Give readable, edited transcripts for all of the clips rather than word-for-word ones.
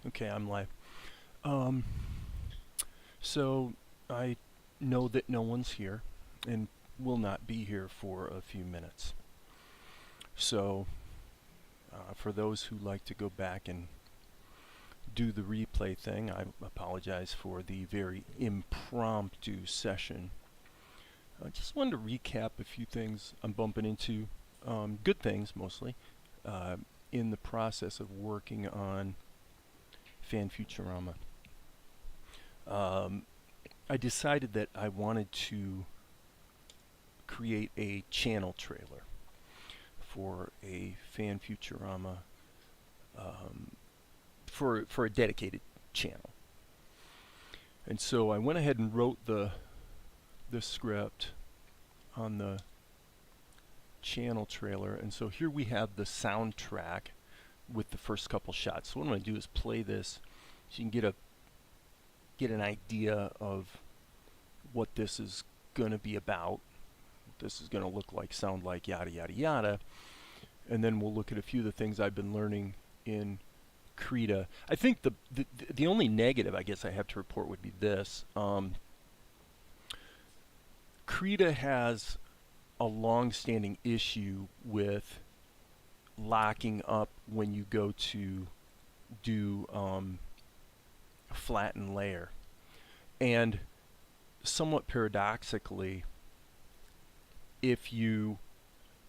Okay, I'm live. Um, so I know that no one's here and will not be here for a few minutes. So for those who like to go back and do the replay thing, I apologize for the very impromptu session. I just wanted to recap a few things I'm bumping into, good things mostly, in the process of working on Fan Futurama. I decided that I wanted to create a channel trailer for a Fan Futurama, for a dedicated channel. And so I went ahead and wrote the script on the channel trailer, and so here we have the soundtrack with the first couple shots. So what I'm going to do is play this so you can get an idea of what this is going to be about, what this is going to look like, sound like, yada yada yada, and then we'll look at a few of the things I've been learning in Krita. I think the only negative I guess I have to report would be this. Krita has a long-standing issue with locking up when you go to do flatten layer. And somewhat paradoxically, if you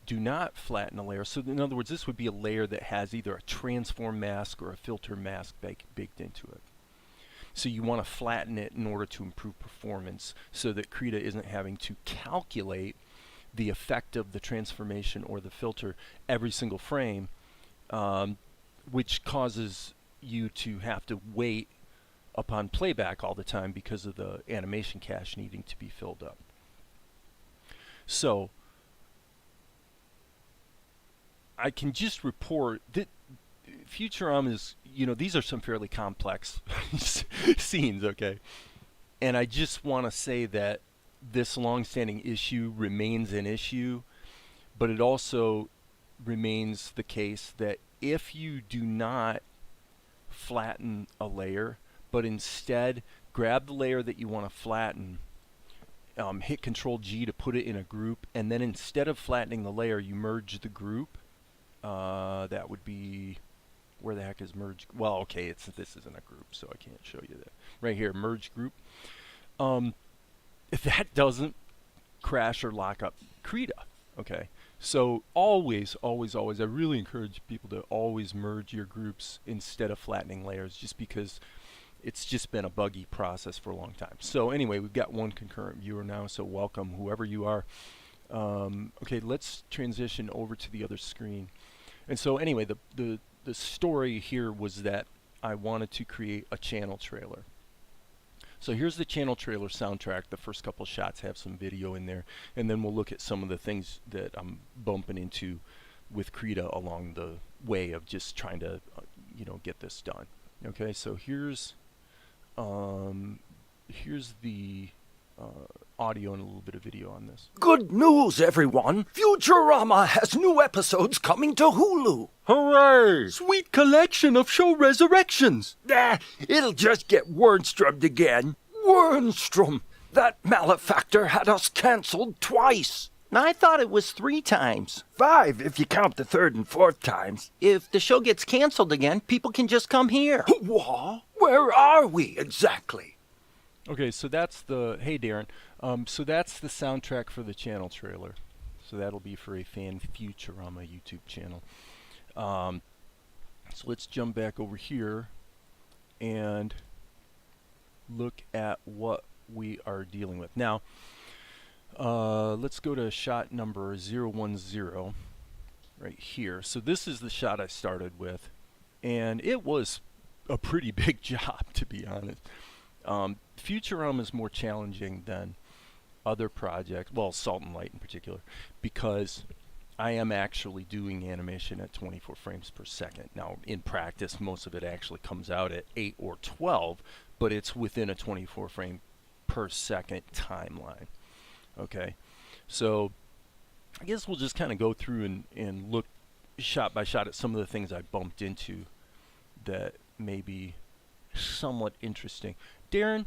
do not flatten a layer, so in other words, this would be a layer that has either a transform mask or a filter mask baked into it. So you want to flatten it in order to improve performance so that Krita isn't having to calculate the effect of the transformation or the filter every single frame, which causes you to have to wait upon playback all the time because of the animation cache needing to be filled up. So I can just report that Futurama is, these are some fairly complex scenes, okay? And I just want to say that this long-standing issue remains an issue, but it also remains the case that if you do not flatten a layer, but instead grab the layer that you want to flatten, hit Control G to put it in a group, and then instead of flattening the layer, you merge the group. That would be, where the heck is merge? Well, okay, this isn't a group, so I can't show you that. Right here, merge group. If that doesn't crash or lock up Krita, okay? So always, always, always, I really encourage people to always merge your groups instead of flattening layers, just because it's just been a buggy process for a long time. So anyway, we've got one concurrent viewer now, so welcome, whoever you are. Okay, let's transition over to the other screen. And so anyway, the story here was that I wanted to create a channel trailer. So here's the channel trailer soundtrack. The first couple shots have some video in there, and then we'll look at some of the things that I'm bumping into with Krita along the way of just trying to, get this done. Okay, so here's the audio and a little bit of video on this. Good news, everyone! Futurama has new episodes coming to Hulu! Hooray! Sweet collection of show resurrections! It'll just get Wernströmed again. Wernström! That malefactor had us cancelled twice. I thought it was 3 times. 5 if you count the 3rd and 4th times. If the show gets canceled again, people can just come here. What? Where are we exactly? Okay, so that's hey Darren, so that's the soundtrack for the channel trailer. So that'll be for a Fan Futurama YouTube channel. So let's jump back over here and look at what we are dealing with. Now, let's go to shot number 010 right here. So this is the shot I started with, and it was a pretty big job, to be honest. Futurama is more challenging than other projects, well, Salt and Light in particular, because I am actually doing animation at 24 frames per second. Now, in practice, most of it actually comes out at 8 or 12, but it's within a 24 frame per second timeline. Okay, so I guess we'll just kind of go through and look shot by shot at some of the things I bumped into that may be somewhat interesting. Darren,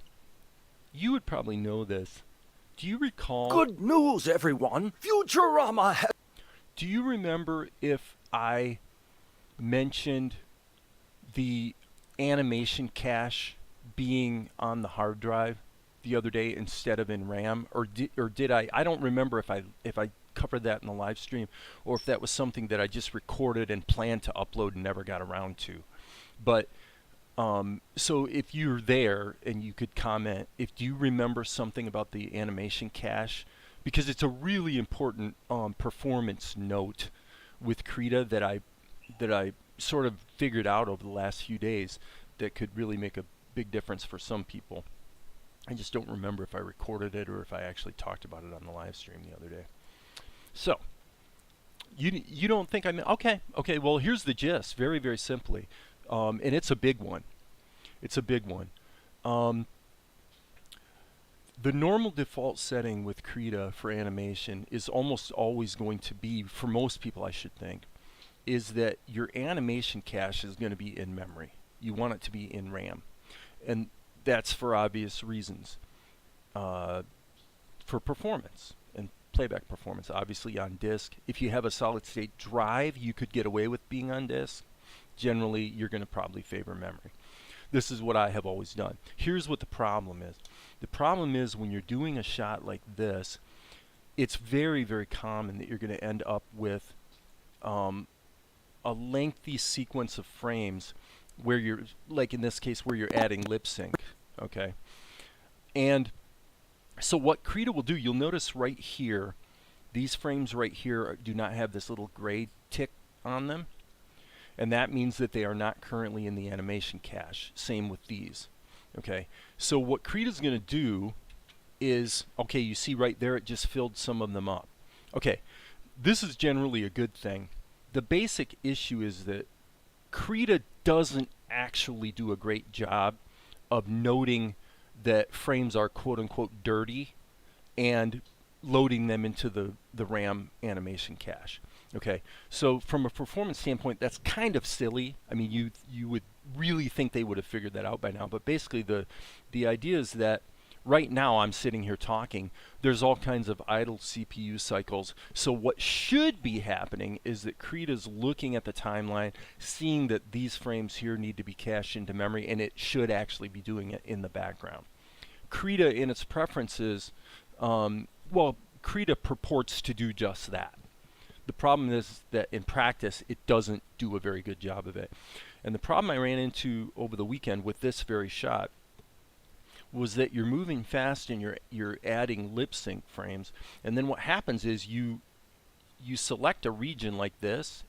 you would probably know this. Do you recall? Good news, everyone. Futurama has... Do you remember if I mentioned the animation cache being on the hard drive the other day instead of in RAM, or did I? I don't remember if I covered that in the live stream, or if that was something that I just recorded and planned to upload and never got around to. But so if you're there and you could comment, if do you remember something about the animation cache, because it's a really important performance note with Krita that I sort of figured out over the last few days that could really make a big difference for some people. I just don't remember if I recorded it or if I actually talked about it on the live stream the other day. So you don't think I'm okay? Well, here's the gist, very, very simply, and it's a big one. It's a big one. The normal default setting with Krita for animation is almost always going to be, for most people I should think, is that your animation cache is going to be in memory. You want it to be in RAM. And that's for obvious reasons. For performance and playback performance, obviously on disk. If you have a solid state drive, you could get away with being on disk. Generally, you're going to probably favor memory. This is what I have always done. Here's what the problem is. The problem is when you're doing a shot like this, it's very, very common that you're going to end up with a lengthy sequence of frames where you're, like in this case, where you're adding lip sync, okay? And so what Krita will do, you'll notice right here, these frames right here do not have this little gray tick on them. And that means that they are not currently in the animation cache. Same with these. Okay, so what Krita's going to do is, okay, you see right there, it just filled some of them up. Okay, this is generally a good thing. The basic issue is that Krita doesn't actually do a great job of noting that frames are quote-unquote dirty and loading them into the RAM animation cache. Okay, so from a performance standpoint, that's kind of silly. I mean, you would really think they would have figured that out by now, but basically the idea is that right now I'm sitting here talking, there's all kinds of idle CPU cycles. So what should be happening is that Krita's looking at the timeline, seeing that these frames here need to be cached into memory, and it should actually be doing it in the background. Krita in its preferences, well, Krita purports to do just that. The problem is that in practice, it doesn't do a very good job of it. And the problem I ran into over the weekend with this very shot was that you're moving fast and you're adding lip sync frames, and then what happens is you select a region like this,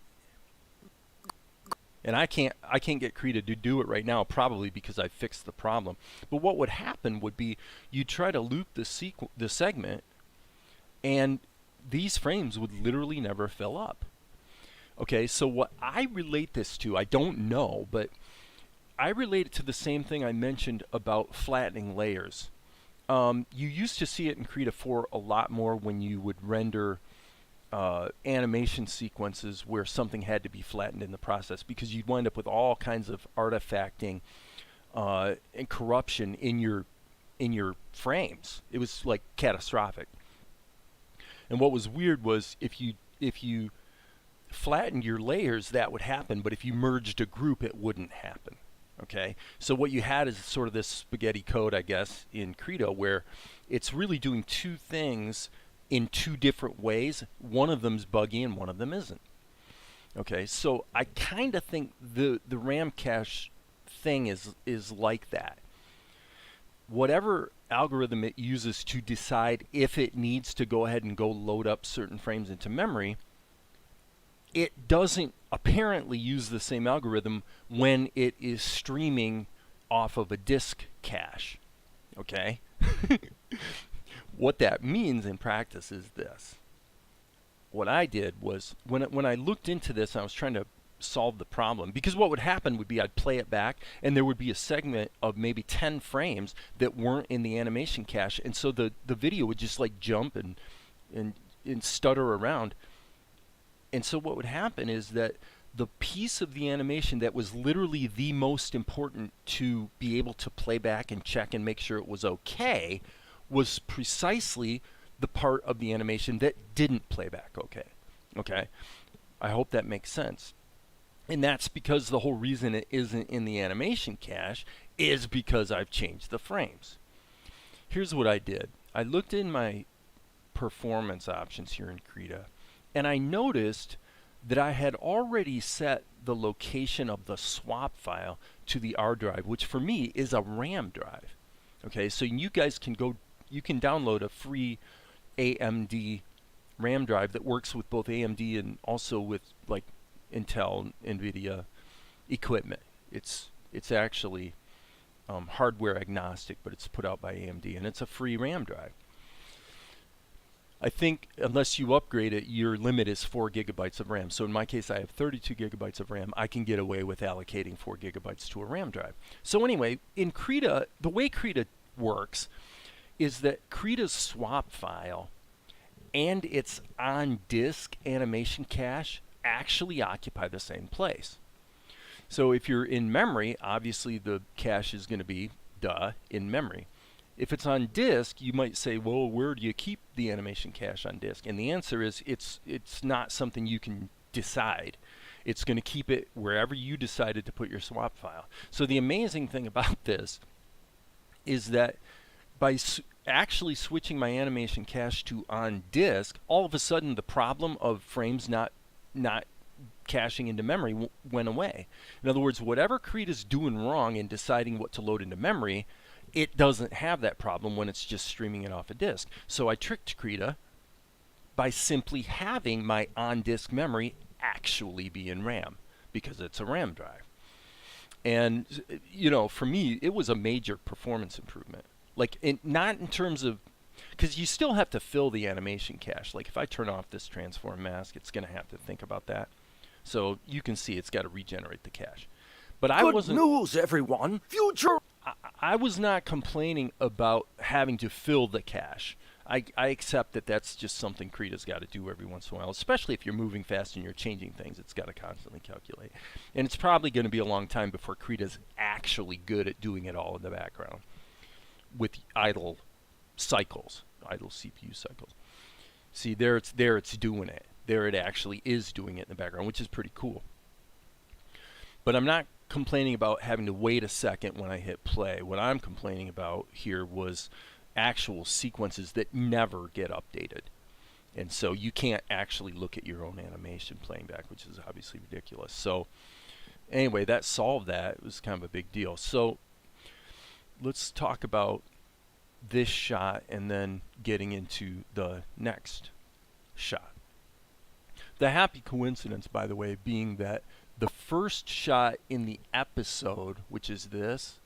and I can't get Krita to do it right now, probably because I fixed the problem. But what would happen would be you try to loop the segment, and these frames would literally never fill up. Okay, so what I relate this to, I don't know, but I relate it to the same thing I mentioned about flattening layers. You used to see it in Krita 4 a lot more when you would render animation sequences where something had to be flattened in the process, because you'd wind up with all kinds of artifacting and corruption in your frames. It was like catastrophic. And what was weird was if you flattened your layers, that would happen, but if you merged a group, it wouldn't happen. Okay, so what you had is sort of this spaghetti code, I guess, in Krita, where it's really doing two things in two different ways. One of them's buggy and one of them isn't. Okay, so I kind of think the RAM cache thing is like that. Whatever algorithm it uses to decide if it needs to go ahead and go load up certain frames into memory, it doesn't apparently use the same algorithm when it is streaming off of a disk cache. Okay? What that means in practice is this. What I did was, when I looked into this, I was trying to solve the problem, because what would happen would be I'd play it back and there would be a segment of maybe 10 frames that weren't in the animation cache, and so the video would just like jump and stutter around, And so what would happen is that the piece of the animation that was literally the most important to be able to play back and check and make sure it was okay was precisely the part of the animation that didn't play back okay. Okay? I hope that makes sense. And that's because the whole reason it isn't in the animation cache is because I've changed the frames. Here's what I did. I looked in my performance options here in Krita, and I noticed that I had already set the location of the swap file to the R drive, which for me is a RAM drive. Okay, so you guys can you can download a free AMD RAM drive that works with both AMD and also with like Intel, NVIDIA equipment. It's actually hardware agnostic, but it's put out by AMD, and it's a free RAM drive. I think unless you upgrade it, your limit is 4 gigabytes of RAM. So in my case, I have 32 gigabytes of RAM. I can get away with allocating 4 gigabytes to a RAM drive. So anyway, in Krita, the way Krita works is that Krita's swap file and its on-disk animation cache actually occupy the same place. So if you're in memory, obviously the cache is going to be, in memory. If it's on disk, you might say, well, where do you keep the animation cache on disk? And the answer is it's not something you can decide. It's going to keep it wherever you decided to put your swap file. So the amazing thing about this is that by actually switching my animation cache to on disk, all of a sudden the problem of frames not caching into memory went away. In other words, whatever Krita's doing wrong in deciding what to load into memory, it doesn't have that problem when it's just streaming it off a disk. So I tricked Krita by simply having my on-disk memory actually be in RAM, because it's a RAM drive. And, you know, for me, it was a major performance improvement. Like, not in terms of, because you still have to fill the animation cache. Like, if I turn off this transform mask, it's going to have to think about that. So you can see it's got to regenerate the cache. But I wasn't. Good news, everyone. I was not complaining about having to fill the cache. I accept that that's just something Krita's got to do every once in a while, especially if you're moving fast and you're changing things. It's got to constantly calculate. And it's probably going to be a long time before Krita's actually good at doing it all in the background with idle cycles, idle CPU cycles. See, there it's doing it. There it actually is doing it in the background, which is pretty cool. But I'm not complaining about having to wait a second when I hit play. What I'm complaining about here was actual sequences that never get updated. And so you can't actually look at your own animation playing back, which is obviously ridiculous. So anyway, that solved that. It was kind of a big deal. So let's talk about this shot and then getting into the next shot. The happy coincidence, by the way, being that the first shot in the episode, which is this,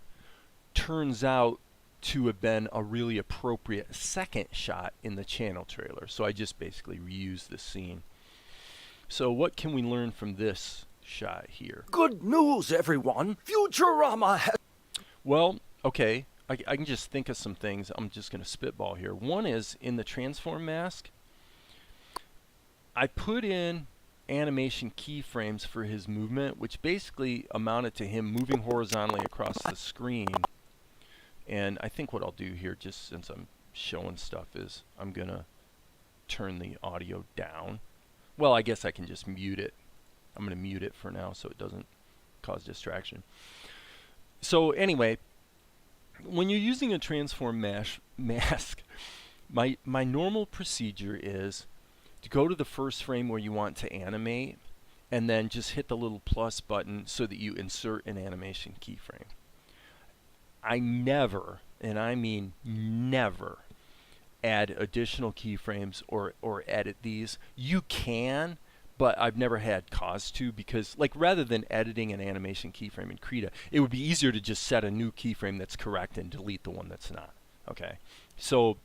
turns out to have been a really appropriate second shot in the channel trailer. So I just basically reused the scene. So what can we learn from this shot here? Good news, everyone. Futurama has... Well, okay, I can just think of some things. I'm just going to spitball here. One is in the transform mask, I put in animation keyframes for his movement, which basically amounted to him moving horizontally across the screen. And I think what I'll do here, just since I'm showing stuff, is I'm going to turn the audio down. Well, I guess I can just mute it. I'm going to mute it for now so it doesn't cause distraction. So anyway, when you're using a transform mask, my normal procedure is to go to the first frame where you want to animate and then just hit the little plus button so that you insert an animation keyframe. I never, and I mean never, add additional keyframes or edit these. You can, but I've never had cause to, because like rather than editing an animation keyframe in Krita, it would be easier to just set a new keyframe that's correct and delete the one that's not. Okay, so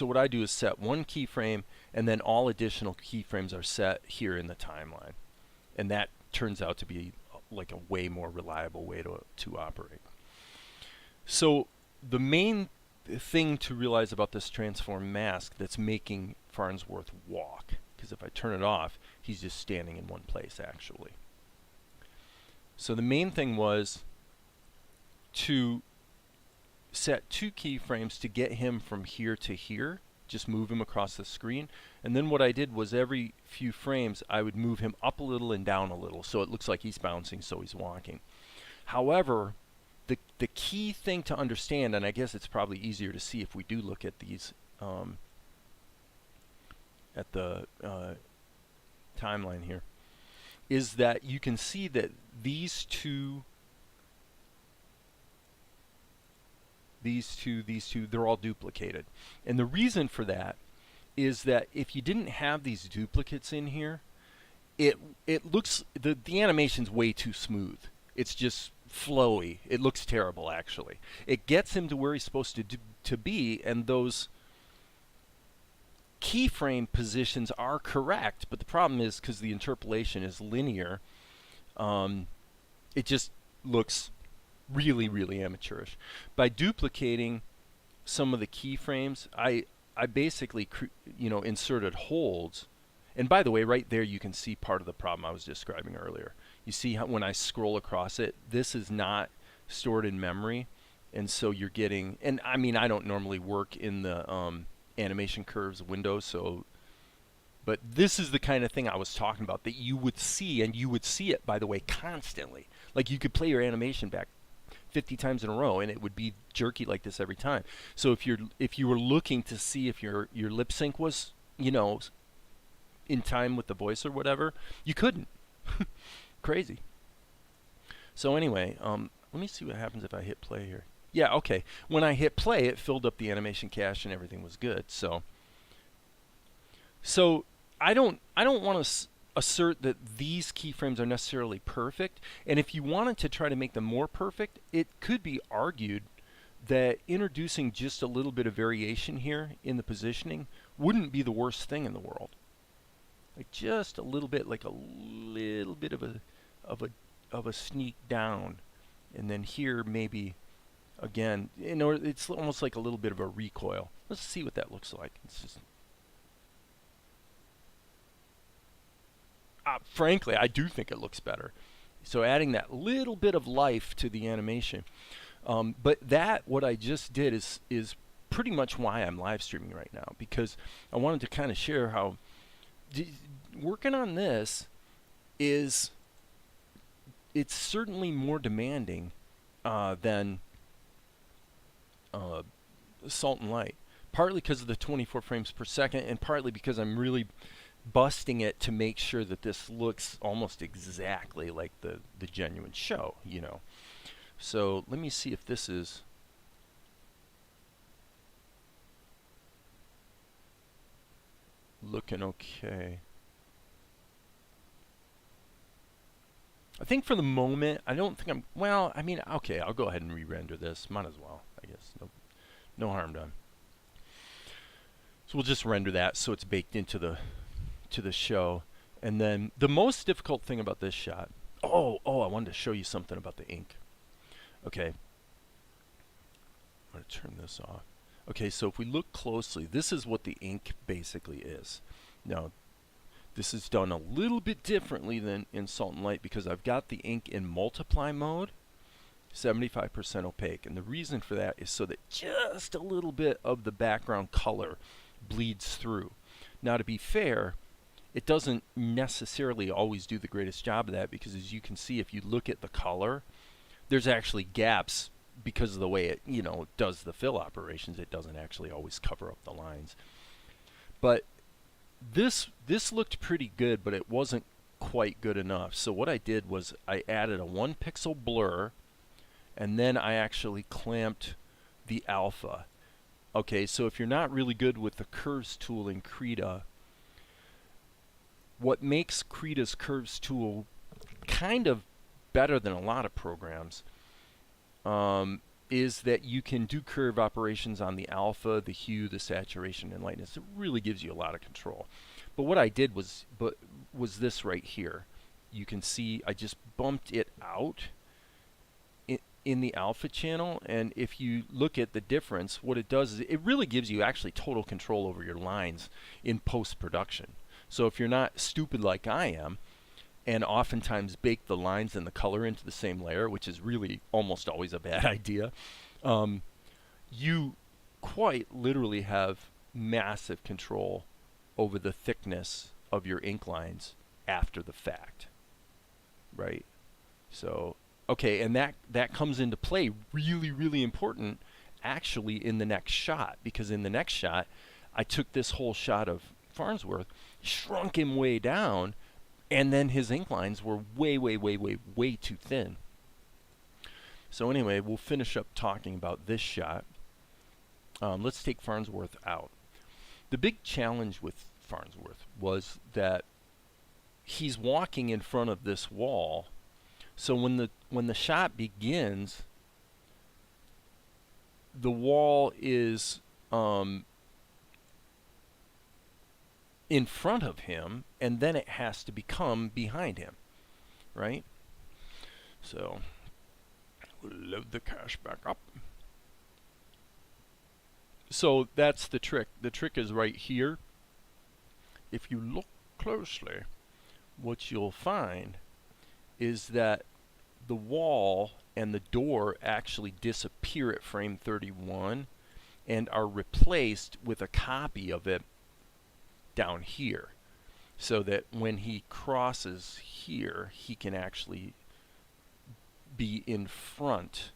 what I do is set one keyframe, and then all additional keyframes are set here in the timeline, and that turns out to be like a way more reliable way to operate. So the main the thing to realize about this transform mask that's making Farnsworth walk. Because if I turn it off, he's just standing in one place, actually. So the main thing was to set 2 keyframes to get him from here to here. Just move him across the screen. And then what I did was every few frames, I would move him up a little and down a little. So it looks like he's bouncing, so he's walking. However, the key thing to understand, and I guess it's probably easier to see if we do look at these at the timeline here, is that you can see that these two, they're all duplicated. And the reason for that is that if you didn't have these duplicates in here, it looks, the animation's way too smooth. It's just flowy. It looks terrible, actually. It gets him to where he's supposed to be, and those keyframe positions are correct, but the problem is because the interpolation is linear, it just looks really, really amateurish. By duplicating some of the keyframes, I basically inserted holds. And by the way, right there you can see part of the problem I was describing earlier. You see how when I scroll across it, this is not stored in memory, and so you're getting, and I mean, I don't normally work in the animation curves window, so, but this is the kind of thing I was talking about that you would see, and you would see it, by the way, constantly. Like you could play your animation back 50 times in a row and it would be jerky like this every time. So if you were looking to see if your lip sync was, in time with the voice or whatever, you couldn't. Crazy. So anyway, let me see what happens if I hit play here. Yeah, okay. When I hit play, it filled up the animation cache and everything was good. So I don't want to assert that these keyframes are necessarily perfect. And if you wanted to try to make them more perfect, it could be argued that introducing just a little bit of variation here in the positioning wouldn't be the worst thing in the world. Like just a little bit, like a little bit of a sneak down, and then here maybe again, it's almost like a little bit of a recoil. Let's see what that looks like. It's just, frankly, I do think it looks better. So adding that little bit of life to the animation, but what I just did is pretty much why I'm live streaming right now, because I wanted to kind of share how working on this it's certainly more demanding than Salt and Light, partly because of the 24 frames per second, and partly because I'm really busting it to make sure that this looks almost exactly like the genuine show, So let me see if this is looking okay. I think for the moment, I don't think okay, I'll go ahead and re-render this. Might as well, I guess. No harm done. So we'll just render that so it's baked into the show. And then the most difficult thing about this shot, I wanted to show you something about the ink. Okay. I'm going to turn this off. Okay, so if we look closely, this is what the ink basically is. Now, this is done a little bit differently than in Salt and Light because I've got the ink in multiply mode, 75% opaque. And the reason for that is so that just a little bit of the background color bleeds through. Now, to be fair, it doesn't necessarily always do the greatest job of that because, as you can see, if you look at the color, there's actually gaps because of the way it, does the fill operations. It doesn't actually always cover up the lines. But this looked pretty good, but it wasn't quite good enough. So what I did was I added a 1 pixel blur, and then I actually clamped the alpha. Okay, so if you're not really good with the curves tool in Krita, what makes Krita's curves tool kind of better than a lot of programs is that you can do curve operations on the alpha, the hue, the saturation, and lightness. It really gives you a lot of control. But what I did was this right here. You can see I just bumped it out in the alpha channel, and if you look at the difference, what it does is it really gives you actually total control over your lines in post-production. So if you're not stupid like I am, and oftentimes bake the lines and the color into the same layer, which is really almost always a bad idea, you quite literally have massive control over the thickness of your ink lines after the fact, right? So, okay, and that comes into play really, really important actually in the next shot, because in the next shot, I took this whole shot of Farnsworth, shrunk him way down, and then his ink lines were way, way, way, way, way too thin. So anyway, we'll finish up talking about this shot. Let's take Farnsworth out. The big challenge with Farnsworth was that he's walking in front of this wall. So when the shot begins, the wall is in front of him, and then it has to become behind him, right? So we'll load the cache back up. So that's the trick. The trick is right here. If you look closely, what you'll find is that the wall and the door actually disappear at frame 31 and are replaced with a copy of it down here, so that when he crosses here, he can actually be in front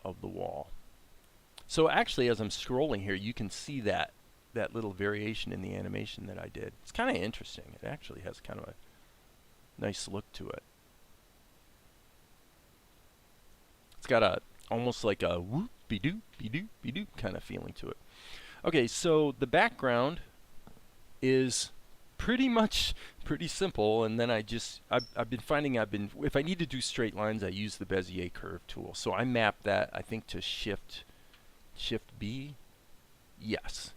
of the wall. So actually, as I'm scrolling here, you can see that little variation in the animation that I did. It's kind of interesting. It actually has kind of a nice look to it. It's got a almost like a whoop be doo kind of feeling to it. Okay, so the background is pretty much pretty simple, and then I've been finding if I need to do straight lines, I use the Bezier curve tool. So I map that, I think, to Shift B. Yes.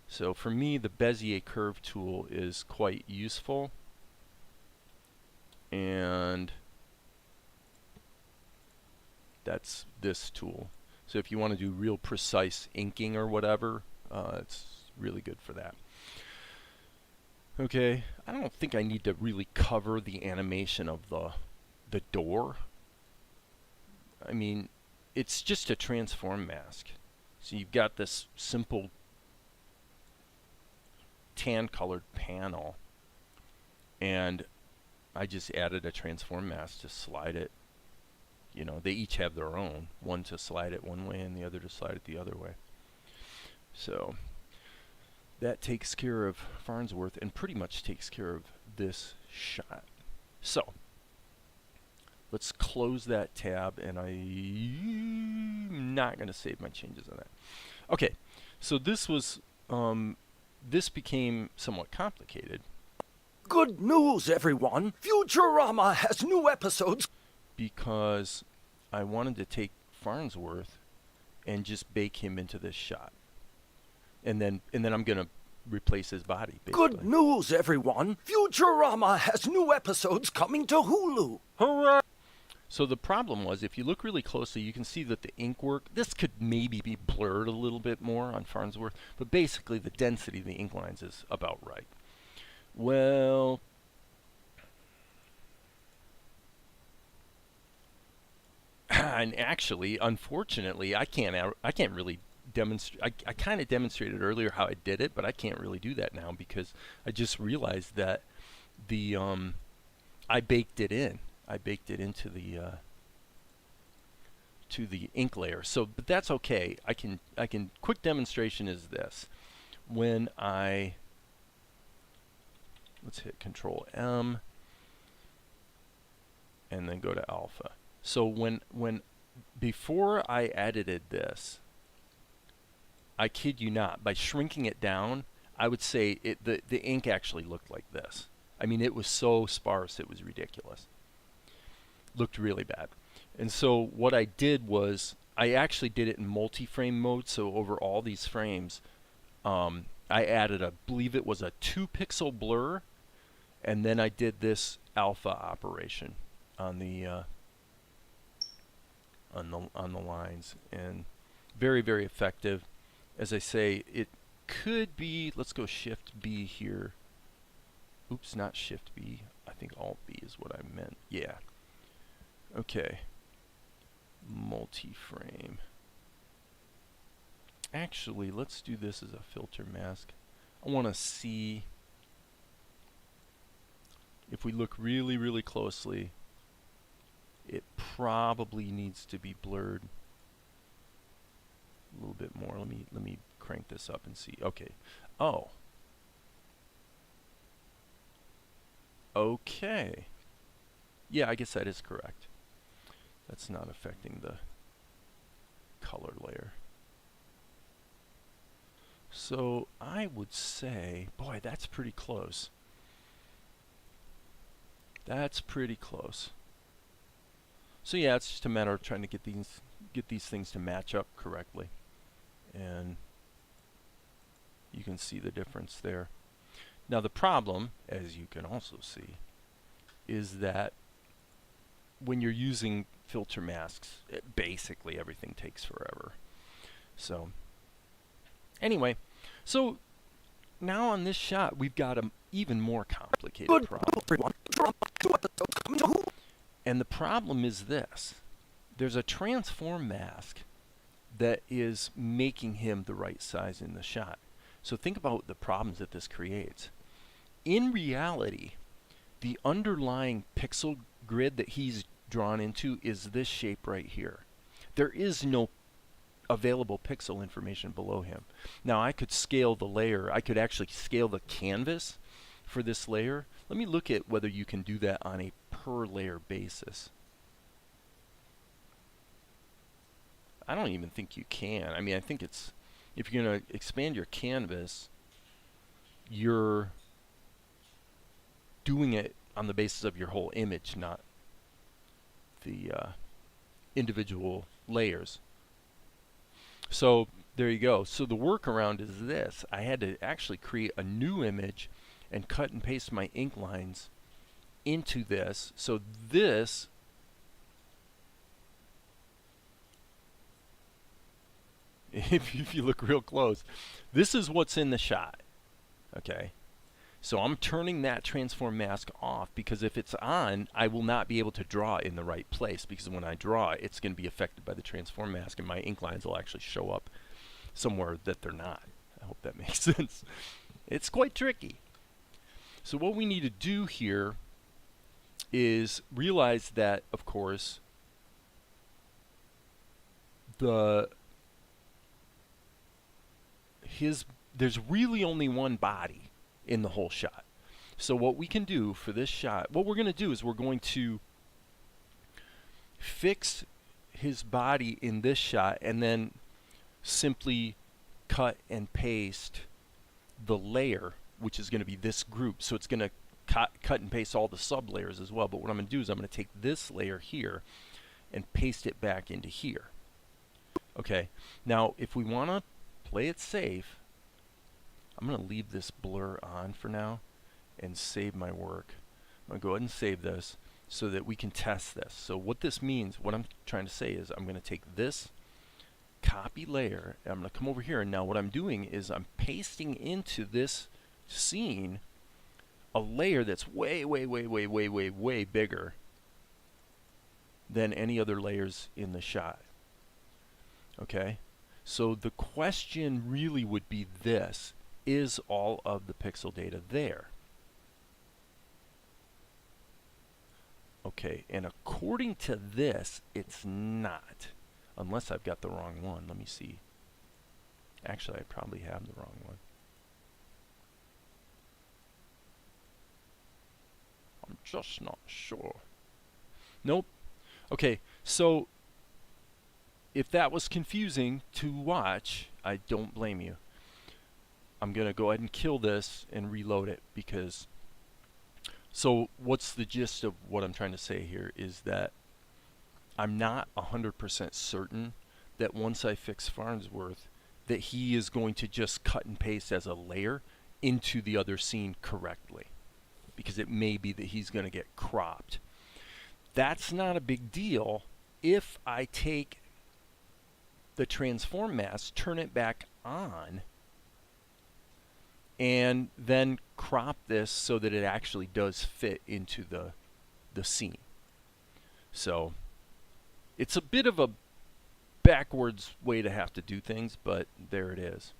So for me, the Bezier curve tool is quite useful, and that's this tool. So if you want to do real precise inking or whatever, it's really good for that. Okay, I don't think I need to really cover the animation of the door. I mean, it's just a transform mask. So you've got this simple tan colored panel, and I just added a transform mask to slide it. You know, they each have their own, one to slide it one way and the other to slide it the other way. So that takes care of Farnsworth and pretty much takes care of this shot. So let's close that tab, and I'm not going to save my changes on that. Okay, so this was this became somewhat complicated Good news, everyone! Futurama has new episodes. because I wanted to take Farnsworth and just bake him into this shot, and then I'm gonna replace his body. Basically. Good news, everyone! Futurama has new episodes coming to Hulu. Hooray! So the problem was, if you look really closely, you can see that the ink work, this could maybe be blurred a little bit more on Farnsworth, but basically the density of the ink lines is about right. Well, and actually, unfortunately, I can't really demonstrate. I kind of demonstrated earlier how I did it, but I can't really do that now because I just realized that the I baked it in. I baked it into the to the ink layer. So, but that's okay. I can quick demonstration is this. When let's hit Control M and then go to alpha. So when before I edited this, I kid you not, by shrinking it down, I would say the ink actually looked like this. I mean, it was so sparse, it was ridiculous. Looked really bad. And so what I did was I actually did it in multi-frame mode. So over all these frames, I added I believe it was a 2-pixel blur, and then I did this alpha operation on the on the lines, and very, very effective. As I say, it could be, let's go Shift B here. Oops, not Shift B. I think Alt B is what I meant. Yeah. Okay. Multi-frame. Actually, let's do this as a filter mask. I want to see if we look really, really closely, it probably needs to be blurred a little bit more. Let me crank this up and see. Okay. Oh. Okay. Yeah, I guess that is correct. That's not affecting the color layer. So I would say, boy, that's pretty close. That's pretty close. So yeah, it's just a matter of trying to get these things to match up correctly. And you can see the difference there. Now the problem, as you can also see, is that when you're using filter masks, basically everything takes forever. So anyway, so now on this shot we've got an even more complicated problem. And the problem is this. There's a transform mask that is making him the right size in the shot. So think about the problems that this creates. In reality, the underlying pixel grid that he's drawn into is this shape right here. There is no available pixel information below him. Now I could scale the layer. I could actually scale the canvas for this layer. Let me look at whether you can do that on a per layer basis. I don't even think you can. I mean, I think it's, if you're going to expand your canvas, you're doing it on the basis of your whole image, not the individual layers. So there you go. So the workaround is this. I had to actually create a new image and cut and paste my ink lines into this. So this if you look real close, this is what's in the shot. Okay. So I'm turning that transform mask off, because if it's on, I will not be able to draw in the right place, because when I draw, it's going to be affected by the transform mask, and my ink lines will actually show up somewhere that they're not. I hope that makes sense. It's quite tricky. So what we need to do here is realize that, of course, there's really only one body in the whole shot. So what we can do for this shot, what we're going to do is we're going to fix his body in this shot and then simply cut and paste the layer, which is going to be this group. So it's going to cut and paste all the sub layers as well. But what I'm going to do is I'm going to take this layer here and paste it back into here. Okay, now if we want to play it safe, I'm going to leave this blur on for now and save my work. I'm going to go ahead and save this so that we can test this. So what this means, what I'm trying to say is I'm going to take this copy layer and I'm going to come over here, and now what I'm doing is I'm pasting into this scene a layer that's way bigger than any other layers in the shot. Okay? So the question really would be this: is all of the pixel data there? Okay, and according to this, it's not. Unless I've got the wrong one. Let me see. Actually, I probably have the wrong one. I'm just not sure. Nope. Okay, so if that was confusing to watch, I don't blame you. I'm going to go ahead and kill this and reload it, because... So what's the gist of what I'm trying to say here is that I'm not 100% certain that once I fix Farnsworth that he is going to just cut and paste as a layer into the other scene correctly, because it may be that he's going to get cropped. That's not a big deal if I take the transform mask, turn it back on, and then crop this so that it actually does fit into the scene. So it's a bit of a backwards way to have to do things, but there it is.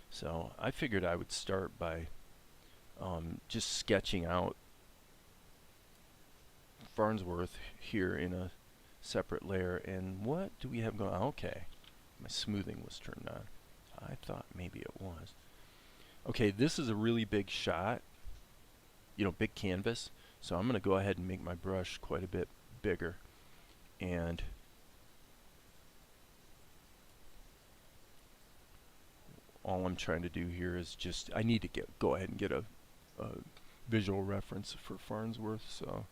So I figured I would start by just sketching out Farnsworth here in a separate layer. And what do we have going on? Okay, my smoothing was turned on. I thought maybe it was. Okay, this is a really big shot, big canvas. So I'm going to go ahead and make my brush quite a bit bigger. And all I'm trying to do here is just, I need to go ahead and get a visual reference for Farnsworth. So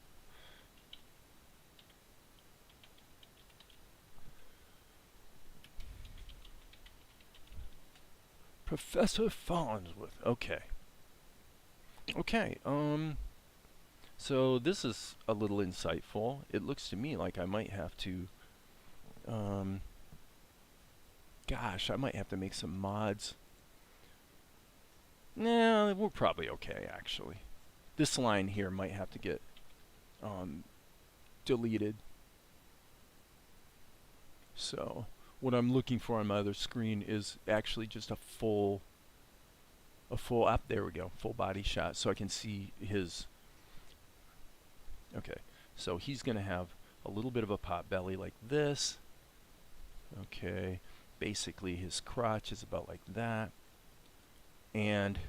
Professor Farnsworth. Okay. Okay. So this is a little insightful. It looks to me like I might have to, gosh, I might have to make some mods. Nah, we're probably okay, actually. This line here might have to get deleted. So what I'm looking for on my other screen is actually just a full up, there we go, full body shot, so I can see his. Okay, so he's gonna have a little bit of a pot belly like this. Okay, basically his crotch is about like that, and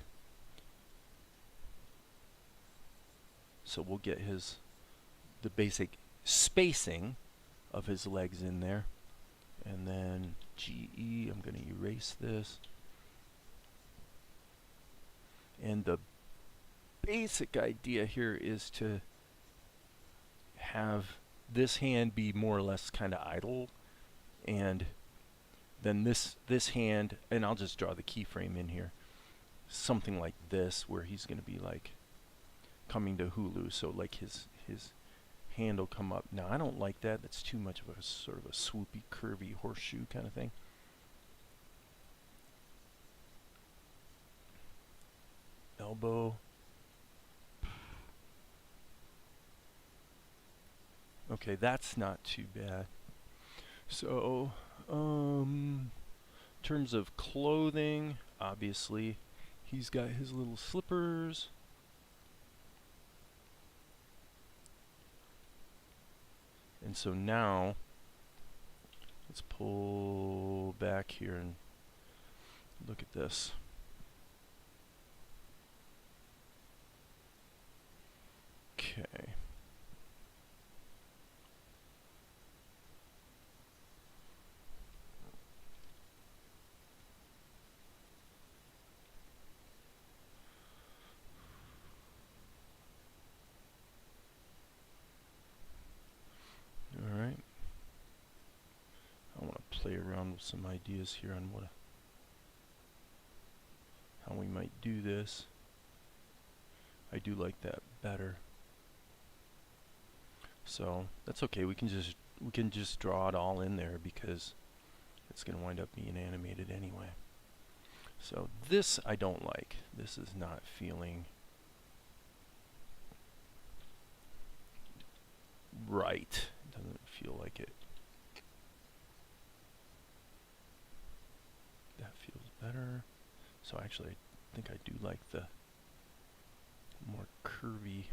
so we'll get the basic spacing of his legs in there. And then GE, I'm going to erase this. And the basic idea here is to have this hand be more or less kind of idle, and then this hand, and I'll just draw the keyframe in here, something like this, where he's going to be like coming to Hulu, so like his hand will come up. Now I don't like that. That's too much of a sort of a swoopy, curvy horseshoe kind of thing. Elbow. Okay, that's not too bad. So, in terms of clothing, obviously, he's got his little slippers. And so now, let's pull back here and look at this. Okay. Alright. I want to play around with some ideas here on how we might do this. I do like that better. So that's okay. We can just draw it all in there because it's going to wind up being animated anyway. So this I don't like. This is not feeling right. It doesn't feel like it. That feels better. So actually, I think I do like the more curvy.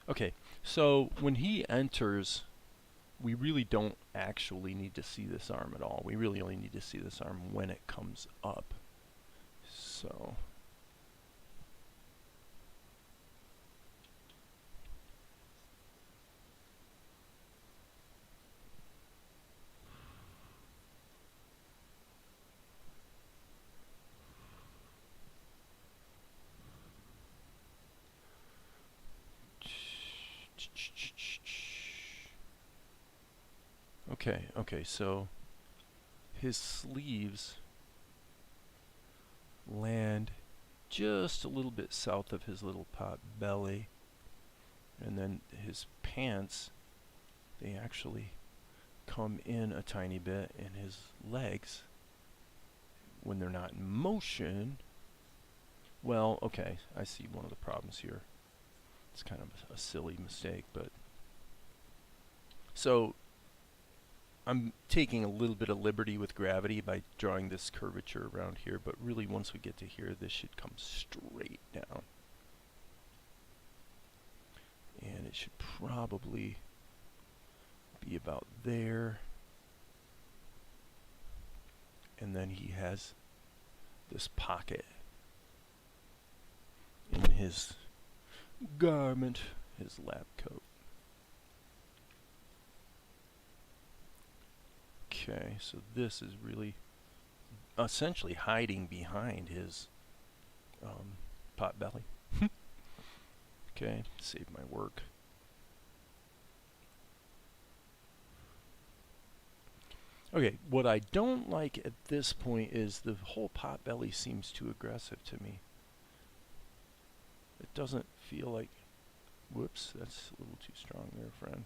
Okay, so when he enters, we really don't actually need to see this arm at all. We really only need to see this arm when it comes up. So okay, so his sleeves land just a little bit south of his little pot belly. And then his pants, they actually come in a tiny bit, and his legs, when they're not in motion, well, okay, I see one of the problems here. It's kind of a silly mistake, but so I'm taking a little bit of liberty with gravity by drawing this curvature around here, but really once we get to here, this should come straight down. And it should probably be about there. And then he has this pocket in his garment, his lab coat. Okay, so this is really essentially hiding behind his pot belly. Okay, save my work. Okay, what I don't like at this point is the whole pot belly seems too aggressive to me. It doesn't feel like, whoops, that's a little too strong there, friend.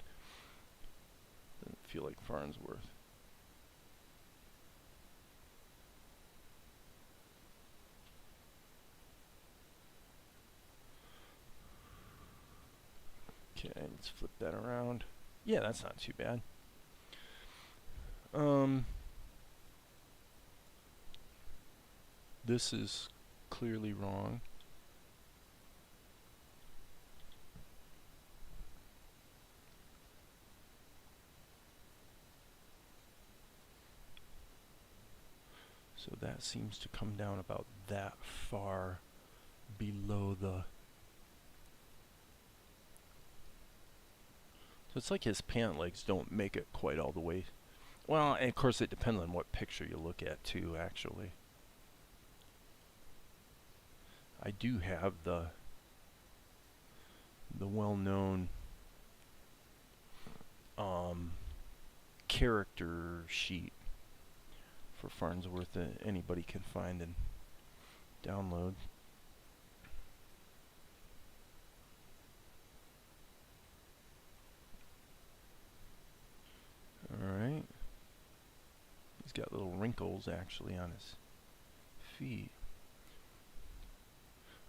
Doesn't feel like Farnsworth. Okay, let's flip that around. Yeah, that's not too bad. This is clearly wrong. So that seems to come down about that far below the... So it's like his pant legs don't make it quite all the way. Well, and of course it depends on what picture you look at too, actually. I do have the well-known character sheet for Farnsworth that anybody can find and download. Alright. He's got little wrinkles actually on his feet.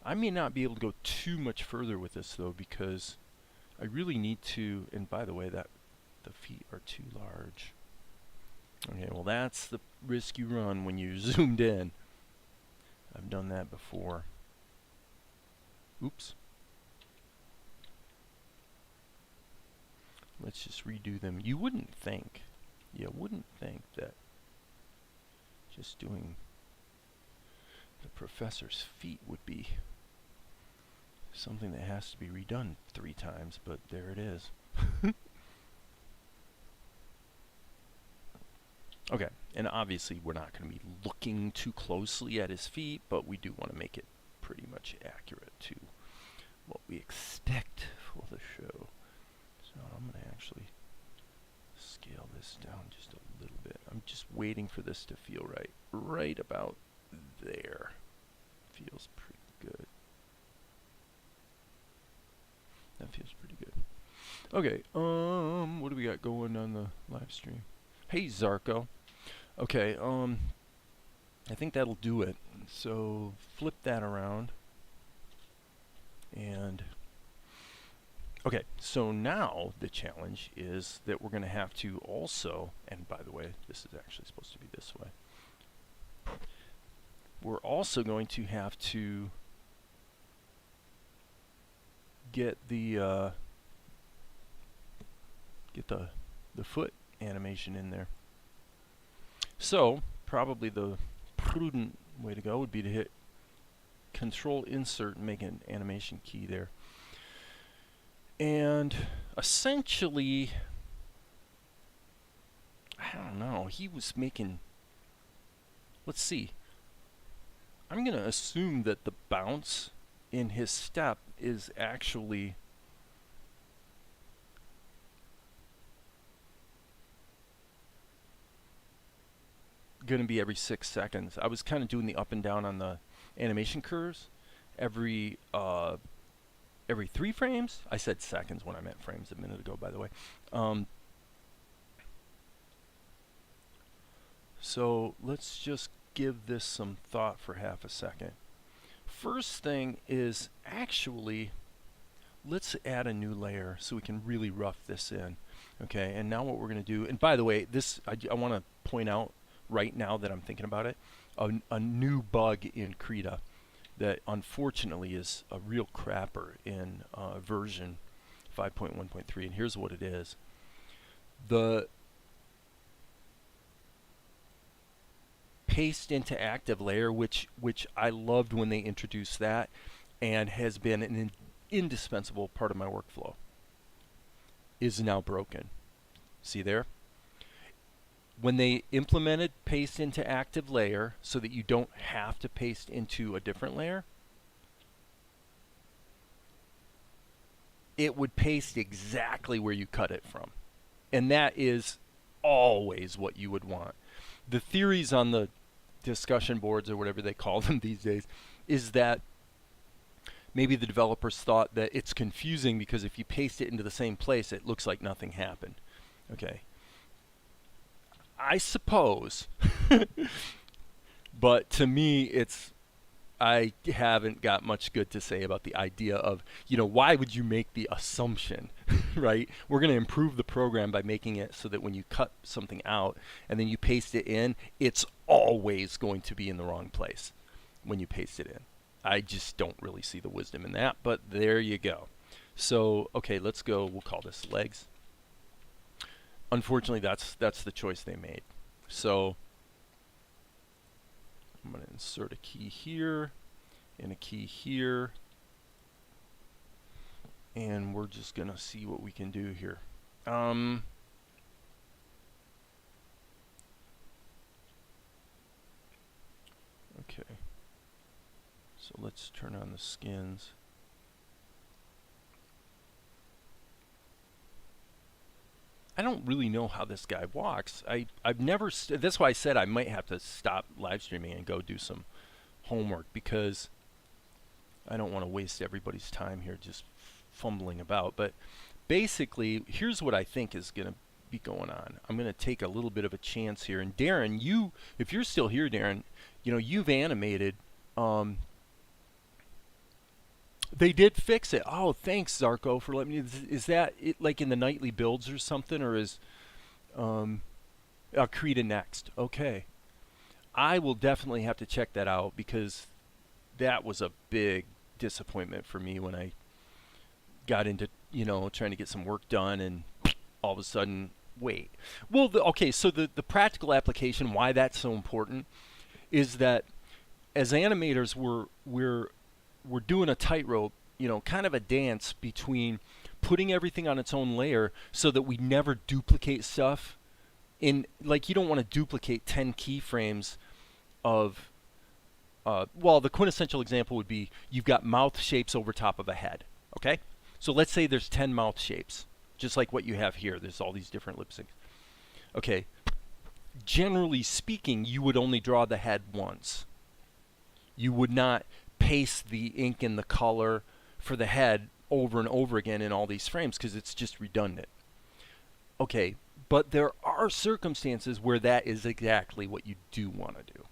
I may not be able to go too much further with this though, because I really need to, and by the way, that the feet are too large. Okay, well that's the risk you run when you're zoomed in. I've done that before. Oops. Let's just redo them. You wouldn't think that just doing the professor's feet would be something that has to be redone 3 times, but there it is. Okay, and obviously we're not going to be looking too closely at his feet, but we do want to make it pretty much accurate to what we expect for the show. So I'm going to actually scale this down just a little bit. I'm just waiting for this to feel right. Right about there. Feels pretty good. That feels pretty good. Okay, what do we got going on the live stream? Hey, Zarko. Okay, I think that'll do it. So flip that around. And okay, so now the challenge is that we're going to have to also, and by the way, this is actually supposed to be this way. We're also going to have to get the foot animation in there. So probably the prudent way to go would be to hit Control Insert and make an animation key there. And essentially, I don't know, he was making, let's see, I'm going to assume that the bounce in his step is actually going to be every 6 seconds. I was kind of doing the up and down on the animation curves every every 3 frames. I said seconds when I meant frames a minute ago, by the way. So let's just give this some thought for half a second. First thing is actually, let's add a new layer so we can really rough this in. Okay, and now what we're going to do, and by the way, this I want to point out right now that I'm thinking about it, a new bug in Krita that unfortunately is a real crapper in version 5.1.3, and here's what it is. The paste into active layer, which I loved when they introduced that, and has been an indispensable part of my workflow, is now broken. See there? When they implemented paste into active layer so that you don't have to paste into a different layer, it would paste exactly where you cut it from. And that is always what you would want. The theories on the discussion boards, or whatever they call them these days, is that maybe the developers thought that it's confusing because if you paste it into the same place, it looks like nothing happened. Okay. I suppose. But to me, I haven't got much good to say about the idea of, why would you make the assumption, right? We're going to improve the program by making it so that when you cut something out and then you paste it in, it's always going to be in the wrong place when you paste it in. I just don't really see the wisdom in that, but there you go. So, okay, let's go. We'll call this legs. Unfortunately, that's the choice they made. So I'm going to insert a key here and a key here, and we're just going to see what we can do here. Okay, so let's turn on the skins. I don't really know how this guy walks. I've never, that's why I said I might have to stop live streaming and go do some homework, because I don't want to waste everybody's time here just fumbling about. But basically, here's what I think is going to be going on. I'm going to take a little bit of a chance here. And Darren, if you're still here, Darren, you've animated. They did fix it. Oh, thanks, Zarko, for letting me. Is that it, like in the nightly builds or something, or is Krita next? Okay, I will definitely have to check that out, because that was a big disappointment for me when I got into trying to get some work done, and all of a sudden, wait. Well, okay, so the practical application, why that's so important, is that as animators, we're doing a tightrope, kind of a dance between putting everything on its own layer so that we never duplicate stuff. You don't want to duplicate 10 keyframes of, the quintessential example would be you've got mouth shapes over top of a head, okay? So let's say there's 10 mouth shapes, just like what you have here. There's all these different lip syncs. Okay, generally speaking, you would only draw the head once. You would not paste the ink and the color for the head over and over again in all these frames, because it's just redundant. Okay, but there are circumstances where that is exactly what you do want to do.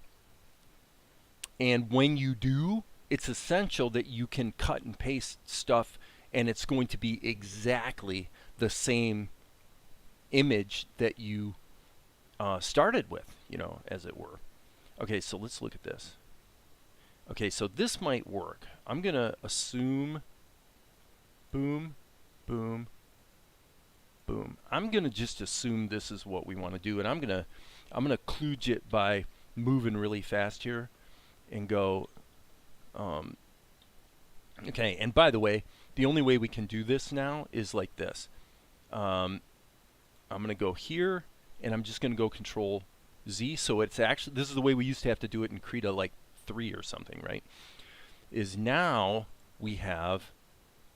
And when you do, it's essential that you can cut and paste stuff, and it's going to be exactly the same image that you started with, as it were. Okay, so let's look at this. Okay, so this might work. I'm going to assume boom, boom, boom. I'm going to just assume this is what we want to do, and I'm going to kludge it by moving really fast here and go okay, and by the way, the only way we can do this now is like this. I'm going to go here, and I'm just going to go Control Z. So it's actually, this is the way we used to have to do it in Krita, like 3 or something, right? Is now we have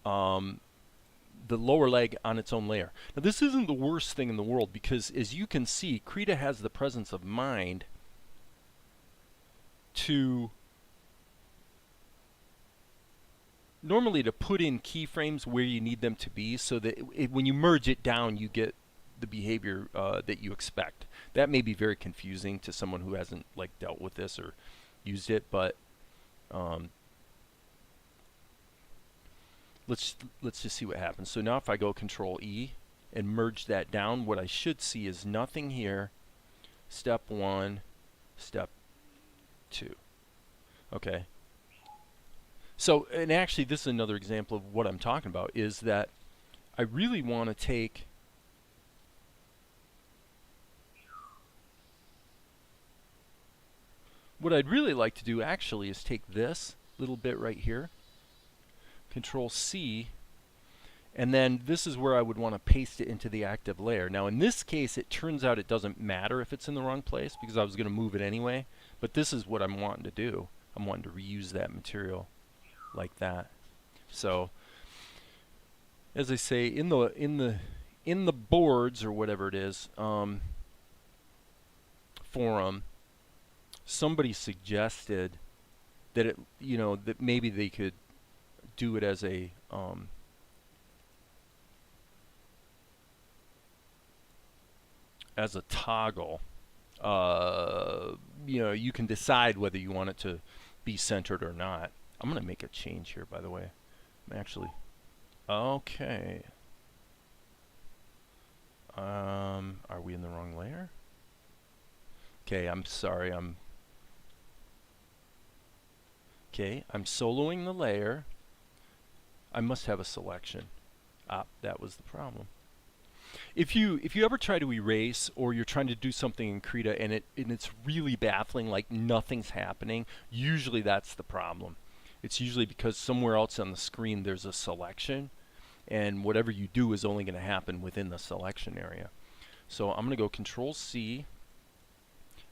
the lower leg on its own layer. Now this isn't the worst thing in the world, because as you can see, Krita has the presence of mind to normally to put in keyframes where you need them to be so that when you merge it down, you get the behavior that you expect. That may be very confusing to someone who hasn't like dealt with this or used it, but let's just see what happens. So now if I go Control E and merge that down, what I should see is nothing here. Step 1, step 2. Okay. So, and actually this is another example of what I'm talking about, is that I really want to take what I'd really like to do actually is take this little bit right here, Control C, and then this is where I would want to paste it into the active layer. Now in this case it turns out it doesn't matter if it's in the wrong place because I was going to move it anyway, but this is what I'm wanting to do. I'm wanting to reuse that material like that. So as I say, in the boards or whatever it is, forum, somebody suggested that it, that maybe they could do it as a toggle. You can decide whether you want it to be centered or not. I'm going to make a change here, by the way. I'm actually okay. Are we in the wrong layer? Okay, I'm sorry. I'm soloing the layer. I must have a selection. That was the problem. If you ever try to erase or you're trying to do something in Krita and it's really baffling, like nothing's happening, usually that's the problem. It's usually because somewhere else on the screen there's a selection, and whatever you do is only going to happen within the selection area. So I'm going to go Control C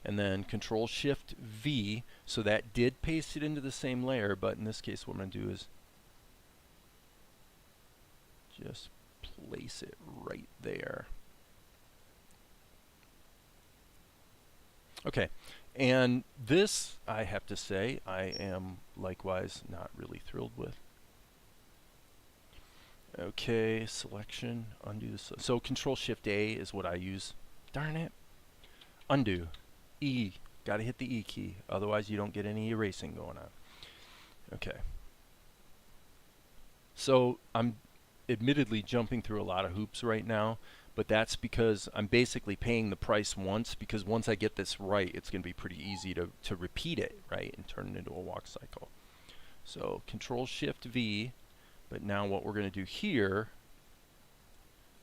and then Control Shift V, so that did paste it into the same layer, but in this case what I'm going to do is just place it right there. Okay, and this, I have to say, I am likewise not really thrilled with. Okay, selection, undo this. So Control Shift A is what I use. Darn it. Undo. E. Gotta hit the E key, otherwise you don't get any erasing going on. Okay. So I'm admittedly jumping through a lot of hoops right now, but that's because I'm basically paying the price once, because once I get this right, it's going to be pretty easy to repeat it, right, and turn it into a walk cycle. So Control Shift V, but now what we're going to do here,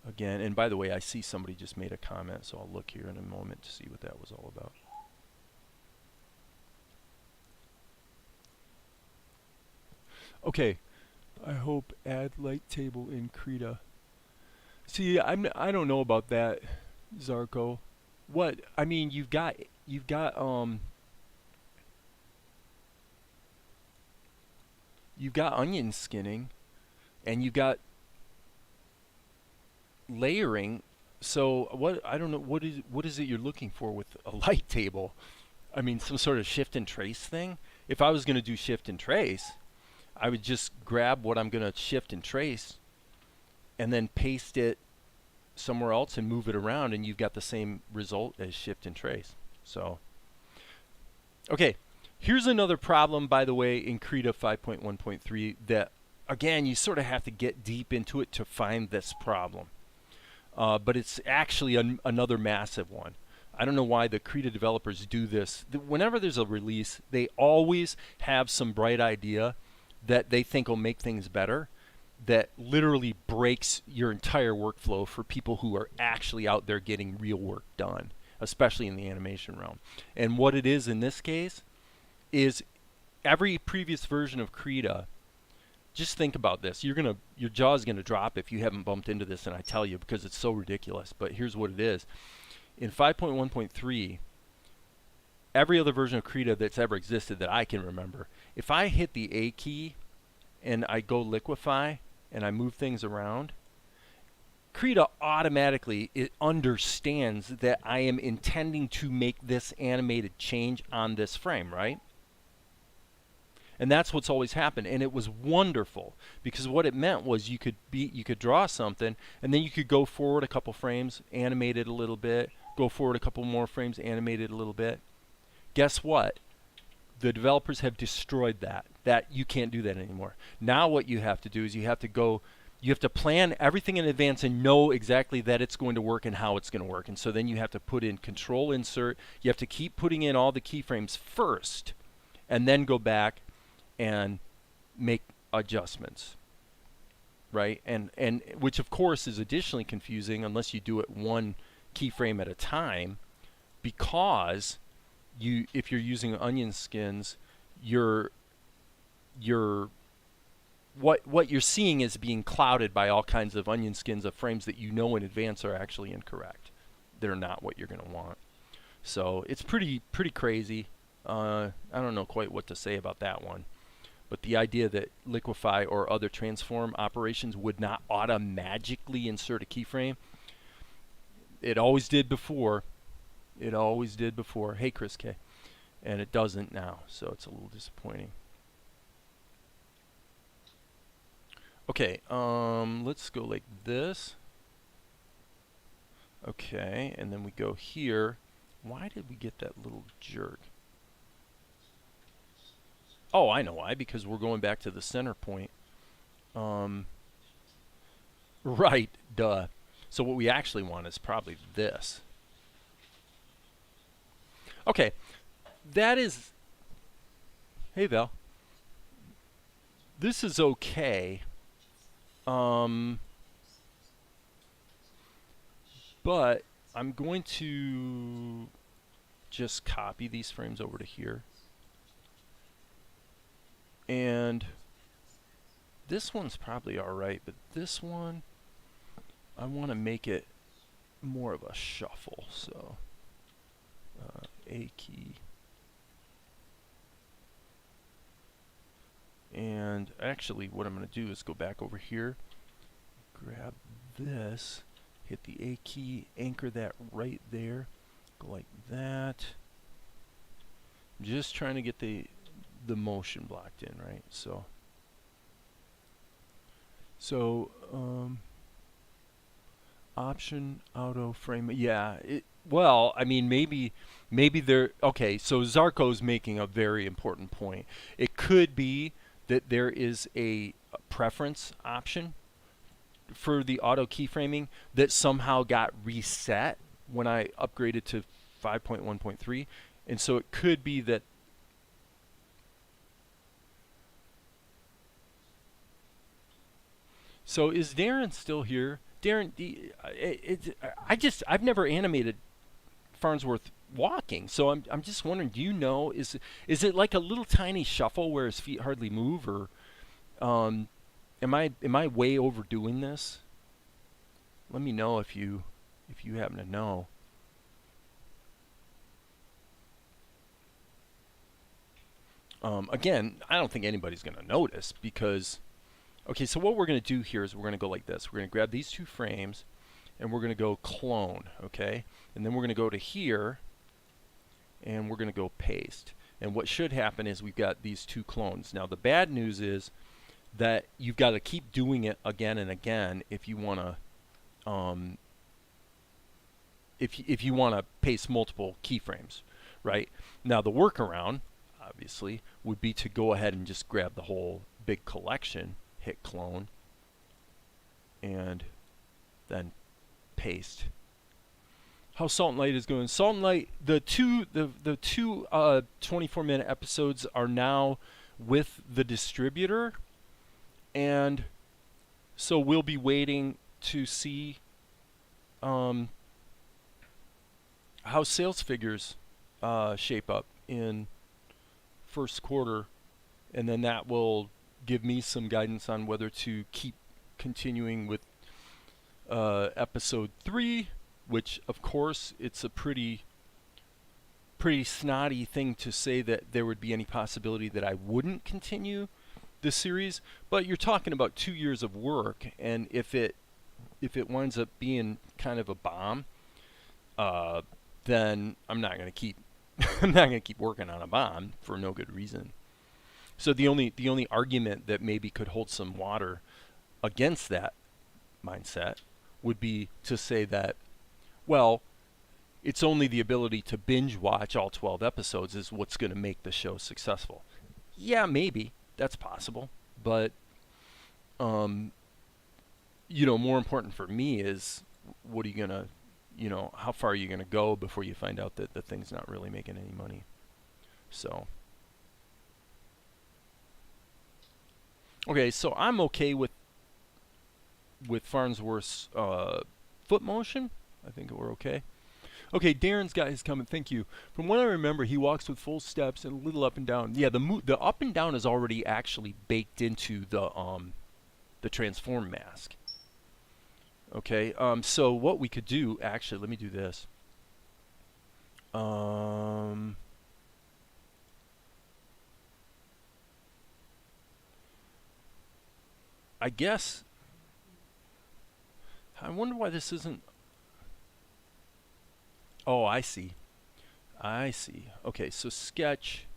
again, and by the way, I see somebody just made a comment, so I'll look here in a moment to see what that was all about. Okay, I hope add light table in Krita. See, I don't know about that, Zarko. What I mean, you've got onion skinning, and you've got layering. So what, I don't know, what is it you're looking for with a light table? I mean, some sort of shift and trace thing? If I was going to do shift and trace, I would just grab what I'm going to shift and trace and then paste it somewhere else and move it around, and you've got the same result as shift and trace. So, okay, here's another problem, by the way, in Krita 5.1.3 that, again, you sort of have to get deep into it to find this problem. But it's actually another massive one. I don't know why the Krita developers do this. Whenever there's a release, they always have some bright idea that they think will make things better, that literally breaks your entire workflow for people who are actually out there getting real work done, especially in the animation realm. And what it is in this case is every previous version of Krita, just think about this. Your jaw's gonna drop if you haven't bumped into this, and I tell you, because it's so ridiculous. But here's what it is. In 5.1.3, every other version of Krita that's ever existed that I can remember, if I hit the A key and I go liquefy and I move things around, Krita automatically, it understands that I am intending to make this animated change on this frame, right? And that's what's always happened. And it was wonderful because what it meant was you could draw something and then you could go forward a couple frames, animate it a little bit, go forward a couple more frames, animate it a little bit. Guess what? The developers have destroyed that. That you can't do that anymore. Now what you have to do is you have to plan everything in advance and know exactly that it's going to work and how it's going to work. And so then you have to put in control insert. You have to keep putting in all the keyframes first and then go back and make adjustments. Right? And which of course is additionally confusing unless you do it one keyframe at a time, because if you're using onion skins, what you're seeing is being clouded by all kinds of onion skins of frames that you know in advance are actually incorrect. They're not what you're going to want. So it's pretty crazy. I don't know quite what to say about that one. But the idea that Liquify or other transform operations would not automatically insert a keyframe, it always did before. It always did before. Hey, Chris K. And it doesn't now, so it's a little disappointing. Okay, let's go like this. Okay, and then we go here. Why did we get that little jerk? Oh, I know why, because we're going back to the center point. Right, duh. So what we actually want is probably this. Okay, that is... Hey, Val. This is okay. But I'm going to just copy these frames over to here. And this one's probably alright, but this one, I want to make it more of a shuffle. So, A key. And actually, what I'm going to do is go back over here, grab this, hit the A key, anchor that right there, go like that. I'm just trying to get the motion blocked in, right? So option auto frame. Yeah. Well, I mean, maybe they're okay. So Zarko's making a very important point. It could be that there is a preference option for the auto keyframing that somehow got reset when I upgraded to 5.1.3, and so it could be that. So is Darren still here? Darren, I've never animated Farnsworth walking, so I'm just wondering, do you know, is it like a little tiny shuffle where his feet hardly move, or am I way overdoing this? Let me know if you happen to know. Again, I don't think anybody's going to notice because, okay, so what we're going to do here is we're going to go like this. We're going to grab these two frames and we're going to go clone, okay? And then we're going to go to here and we're going to go paste. And what should happen is we've got these two clones. Now the bad news is that you've got to keep doing it again and again if you want to if you want to paste multiple keyframes, right? Now the workaround obviously would be to go ahead and just grab the whole big collection, hit clone, and then paste. How Salt and Light is going. Salt and Light, the two 24-minute episodes are now with the distributor, and so we'll be waiting to see how sales figures shape up in first quarter, and then that will give me some guidance on whether to keep continuing with episode 3, which of course it's a pretty snotty thing to say that there would be any possibility that I wouldn't continue the series, but you're talking about 2 years of work, and if it winds up being kind of a bomb, then I'm not going to keep I'm not going to keep working on a bomb for no good reason. So the only argument that maybe could hold some water against that mindset would be to say that, well, it's only the ability to binge watch all 12 episodes is what's going to make the show successful. Yeah, maybe that's possible, but more important for me is what are you going to, how far are you going to go before you find out that the thing's not really making any money? So okay, so I'm okay with Farnsworth's foot motion. I think we're okay. Okay, Darren's got his comment. Thank you. From what I remember, he walks with full steps and a little up and down. Yeah, the up and down is already actually baked into the transform mask. Okay, so what we could do, actually, let me do this. I guess, I wonder why this isn't, oh, I see. Okay, so sketch,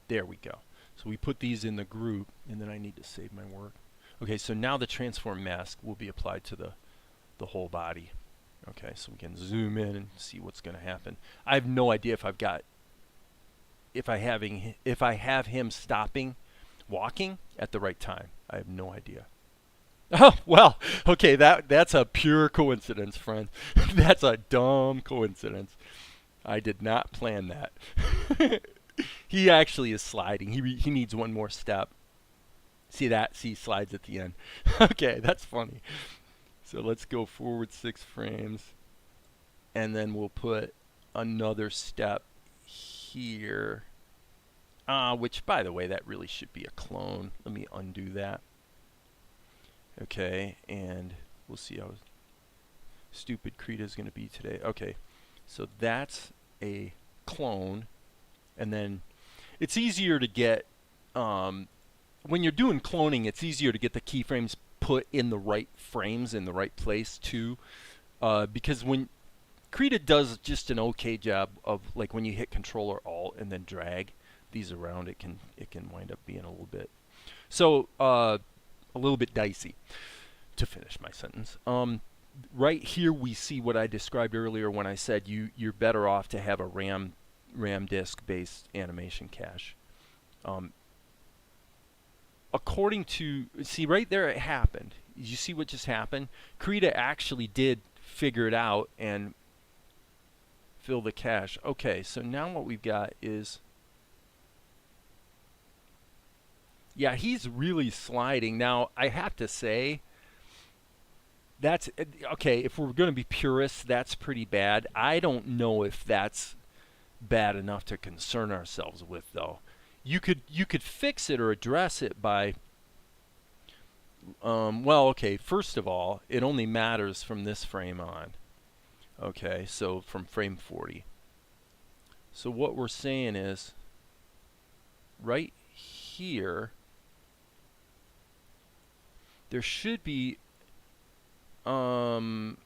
there we go. So we put these in the group, and then I need to save my work. Okay, so now the transform mask will be applied to the whole body. Okay, so we can zoom in and see what's going to happen. I have no idea if I have him stopping walking at the right time. I have no idea. Oh, well, okay, that's a pure coincidence, friend. That's a dumb coincidence. I did not plan that. He actually is sliding. He needs one more step. See that? See, slides at the end. Okay, that's funny. So let's go forward 6 frames. And then we'll put another step here. Which, by the way, that really should be a clone. Let me undo that. Okay, and we'll see how stupid Krita is going to be today. Okay, so that's a clone. And then it's easier to get, when you're doing cloning, it's easier to get the keyframes put in the right frames, in the right place too. Because when Krita does just an okay job of, like, when you hit Control or Alt and then drag these around, it can wind up being a little bit, so a little bit dicey. To finish my sentence, right here we see what I described earlier when I said you're better off to have a RAM disk based animation cache. According to, see right there, it happened. You see what just happened? Krita actually did figure it out and fill the cache. Okay, so now what we've got is, yeah, he's really sliding. Now, I have to say, that's, okay, if we're going to be purists, that's pretty bad. I don't know if that's bad enough to concern ourselves with, though. You could fix it or address it by, well, okay, first of all, it only matters from this frame on. Okay, so from frame 40. So what we're saying is, right here, there should be, okay,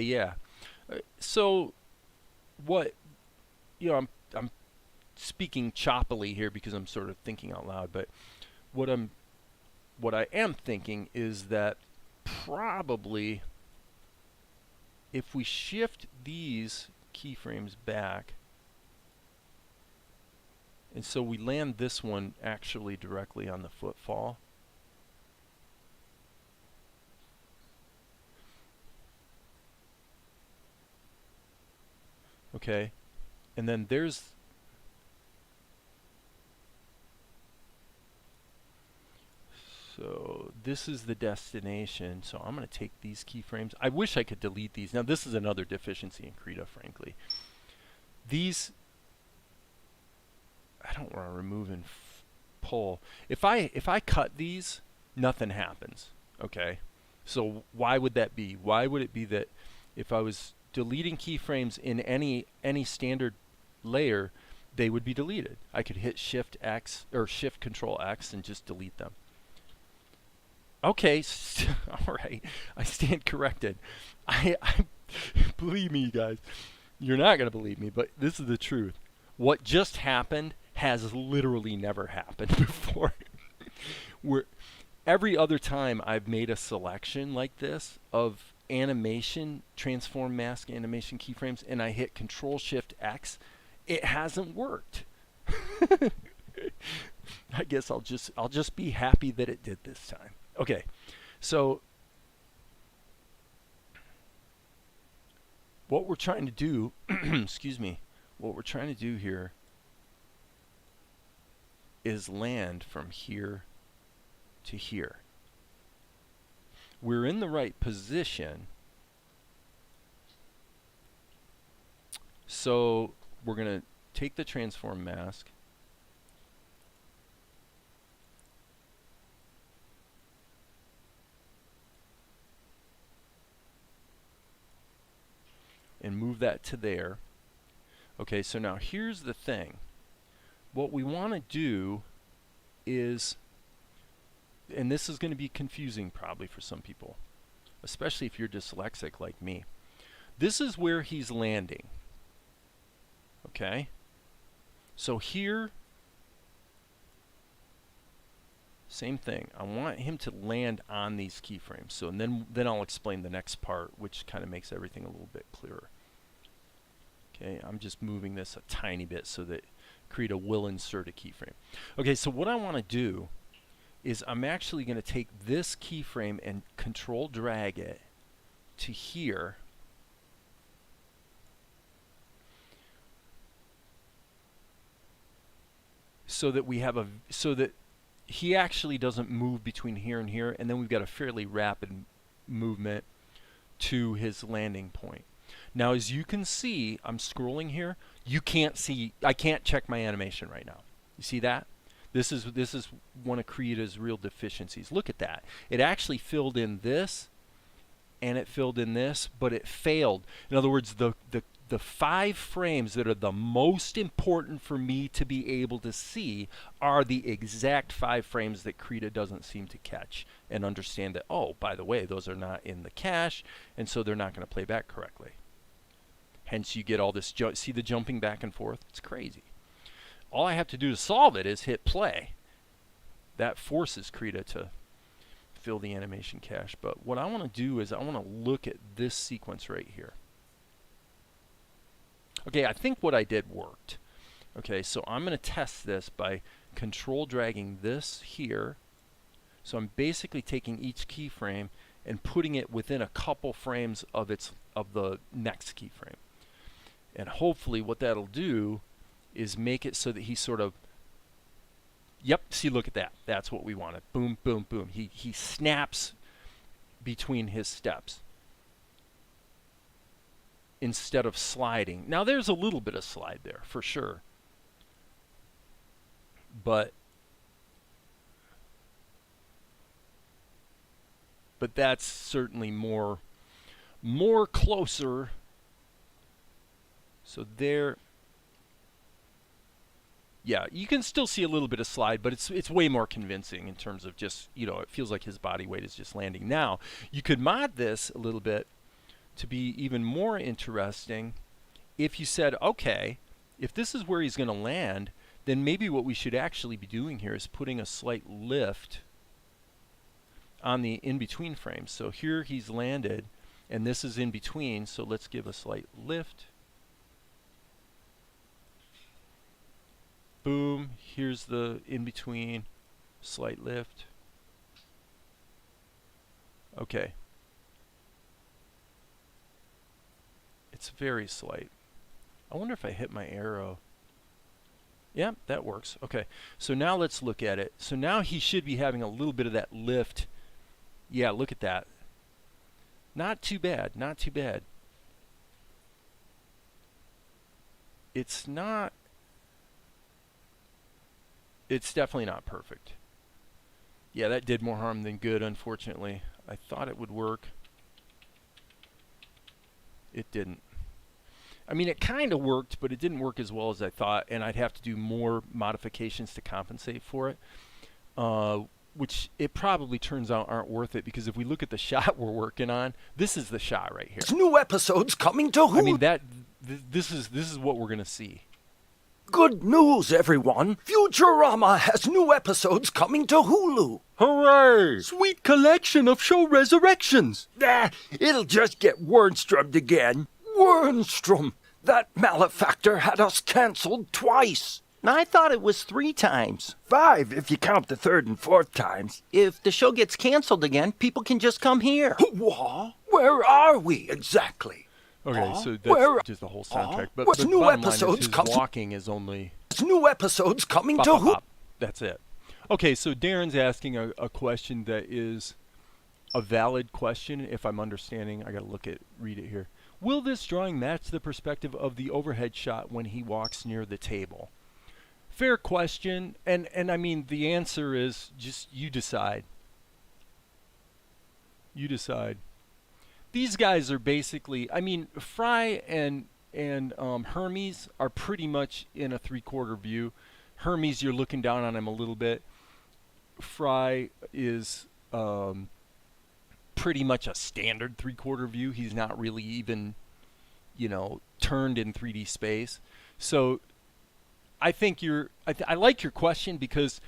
yeah. So what, I'm speaking choppily here because I'm sort of thinking out loud, but what I am thinking is that probably if we shift these keyframes back, and so we land this one actually directly on the footfall. Okay, and then there's, so this is the destination. So I'm going to take these keyframes. I wish I could delete these. Now this is another deficiency in Krita, frankly. These, I don't want to remove and pull. If I cut these, nothing happens. Okay, so why would that be? Why would it be that if I was deleting keyframes in any standard layer, they would be deleted? I could hit Shift X or Shift Control X and just delete them. Okay, all right, I stand corrected. I believe me, you guys. You're not gonna believe me, but this is the truth. What just happened has literally never happened before. Where every other time I've made a selection like this of animation, transform mask animation keyframes, and I hit Control Shift X, it hasn't worked. I guess I'll just be happy that it did this time. Okay, so what we're trying to do, excuse me, what we're trying to do here is land from here to here. We're in the right position, so we're going to take the transform mask, and move that to there. Okay, so now here's the thing. What we want to do is, and this is going to be confusing probably for some people, especially if you're dyslexic like me. This is where he's landing. Okay? So here, same thing. I want him to land on these keyframes. So and then I'll explain the next part, which kind of makes everything a little bit clearer. Okay, I'm just moving this a tiny bit so that Krita will insert a keyframe. Okay, so what I want to do is I'm actually going to take this keyframe and control drag it to here. So that we have so that he actually doesn't move between here and here, and then we've got a fairly rapid movement to his landing point. Now, as you can see, I'm scrolling here. You can't see, I can't check my animation right now. You see that? This is one of Krita's real deficiencies. Look at that. It actually filled in this, and it filled in this, but it failed. In other words, the 5 frames that are the most important for me to be able to see are the exact 5 frames that Krita doesn't seem to catch and understand that, oh, by the way, those are not in the cache, and so they're not going to play back correctly. Hence, you get all this, see the jumping back and forth? It's crazy. All I have to do to solve it is hit play. That forces Krita to fill the animation cache. But what I want to do is I want to look at this sequence right here. Okay, I think what I did worked. Okay, so I'm going to test this by control dragging this here. So I'm basically taking each keyframe and putting it within a couple frames of the next keyframe. And hopefully what that'll do is make it so that he sort of, yep, see, look at that. That's what we wanted. Boom, boom, boom. He snaps between his steps instead of sliding. Now there's a little bit of slide there for sure, but that's certainly more closer. So there, yeah, you can still see a little bit of slide, but it's way more convincing in terms of just, you know, it feels like his body weight is just landing. Now, you could mod this a little bit to be even more interesting if you said, okay, if this is where he's going to land, then maybe what we should actually be doing here is putting a slight lift on the in-between frames. So here he's landed, and this is in between, so let's give a slight lift. Boom, here's the in-between, slight lift. Okay. It's very slight. I wonder if I hit my arrow. Yeah, that works. Okay, so now let's look at it. So now he should be having a little bit of that lift. Yeah, look at that. Not too bad, not too bad. It's not, it's definitely not perfect. Yeah, that did more harm than good, unfortunately. I thought it would work. It didn't. I mean, it kind of worked, but it didn't work as well as I thought, and I'd have to do more modifications to compensate for it, which it probably turns out aren't worth it, because if we look at the shot we're working on, this is the shot right here. New episodes coming to Hulu. I mean, this is what we're going to see. Good news, everyone! Futurama has new episodes coming to Hulu. Hooray! Sweet collection of show resurrections. It'll just get Wernströmed again. Wernström! That malefactor had us cancelled twice. I thought it was 3 times. 5 if you count the third and fourth times. If the show gets canceled again, people can just come here. What? Where are we exactly? Okay, so that's where- just the whole soundtrack. But what's the new bottom line episodes is his come- walking is only There's new episodes coming bop, to bop, Hulu. bop. That's it. Okay, so Darren's asking a question that is a valid question, if I'm understanding. I got to read it here. Will this drawing match the perspective of the overhead shot when he walks near the table? Fair question, and I mean the answer is just you decide. You decide. These guys are basically, I mean, Fry and Hermes are pretty much in a 3/4 view. Hermes, you're looking down on him a little bit. Fry is pretty much a standard 3/4 view. He's not really even, turned in 3D space. So I think I like your question because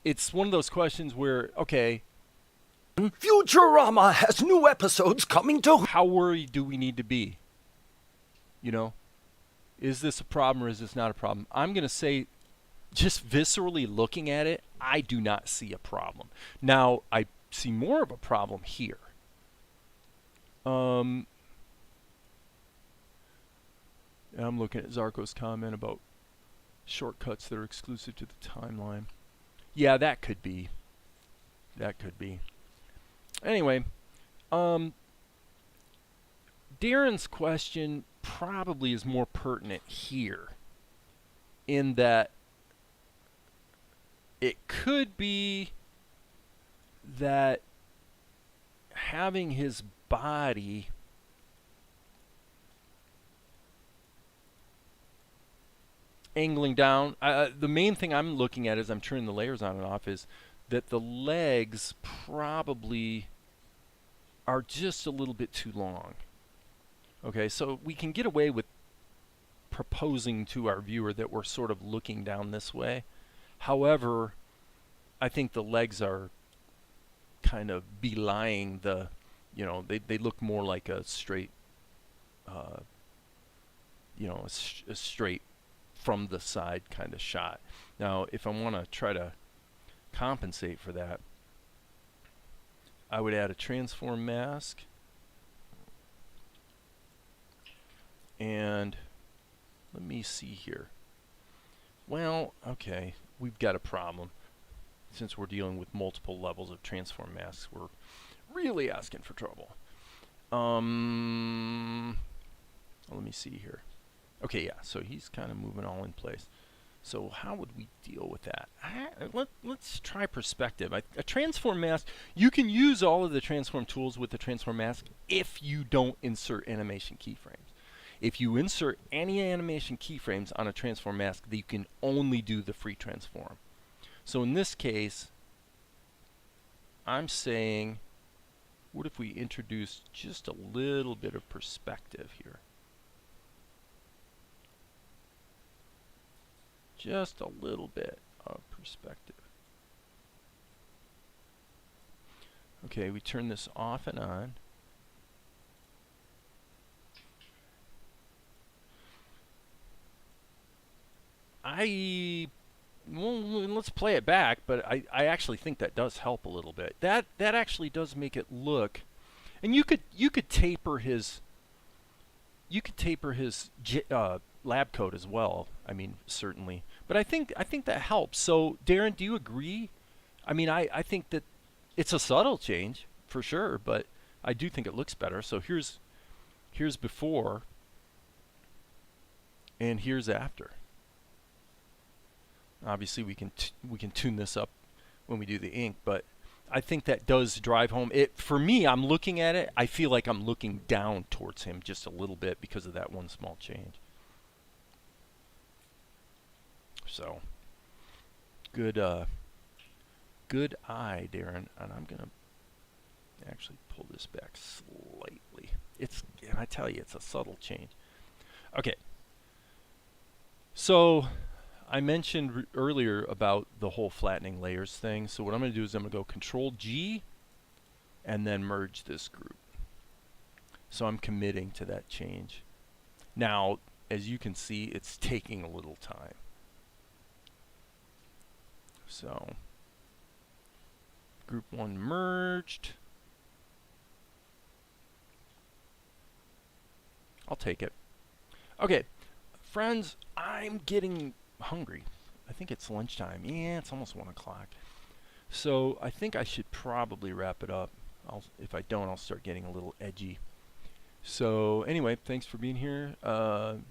it's one of those questions where, okay, Futurama has new episodes coming to Hulu. how worried do we need to be? Is this a problem or is this not a problem? I'm going to say, just viscerally looking at it, I do not see a problem. Now, I see more of a problem here. I'm looking at Zarko's comment about shortcuts that are exclusive to the timeline. Yeah, that could be. That could be. Anyway, Darren's question probably is more pertinent here in that it could be that having his body angling down, the main thing I'm looking at as I'm turning the layers on and off is that the legs probably are just a little bit too long. Okay, so we can get away with proposing to our viewer that we're sort of looking down this way. However, I think the legs are kind of belying the, they look more like a straight, a straight from the side kind of shot. Now, if I want to try to compensate for that, I would add a transform mask. And let me see here. Well, okay, we've got a problem. Since we're dealing with multiple levels of transform masks, we're really asking for trouble. Let me see here. Okay, yeah, so he's kind of moving all in place. So how would we deal with that? Let's try perspective. A transform mask, you can use all of the transform tools with the transform mask if you don't insert animation keyframes. If you insert any animation keyframes on a transform mask, you can only do the free transform. So in this case, I'm saying, what if we introduce just a little bit of perspective here? Just a little bit of perspective. Okay, we turn this off and on. Well, let's play it back, but I actually think that does help a little bit. That actually does make it look, and you could taper his lab coat as well. I mean, certainly, but I think that helps. So, Darren, do you agree? I mean, I think that it's a subtle change for sure, but I do think it looks better. So here's before, and here's after. Obviously, we can tune this up when we do the ink, but I think that does drive home. For me, I'm looking at it. I feel like I'm looking down towards him just a little bit because of that one small change. So, good eye, Darren. And I'm gonna actually pull this back slightly. And I tell you, it's a subtle change. Okay. So I mentioned earlier about the whole flattening layers thing. So what I'm going to do is I'm going to go Control G and then merge this group. So I'm committing to that change. Now, as you can see, it's taking a little time. So group 1 merged. I'll take it. Okay, friends, I'm getting hungry. I think it's lunchtime. Yeah, it's almost 1 o'clock. So I think I should probably wrap it up. If I don't, I'll start getting a little edgy. So anyway, thanks for being here.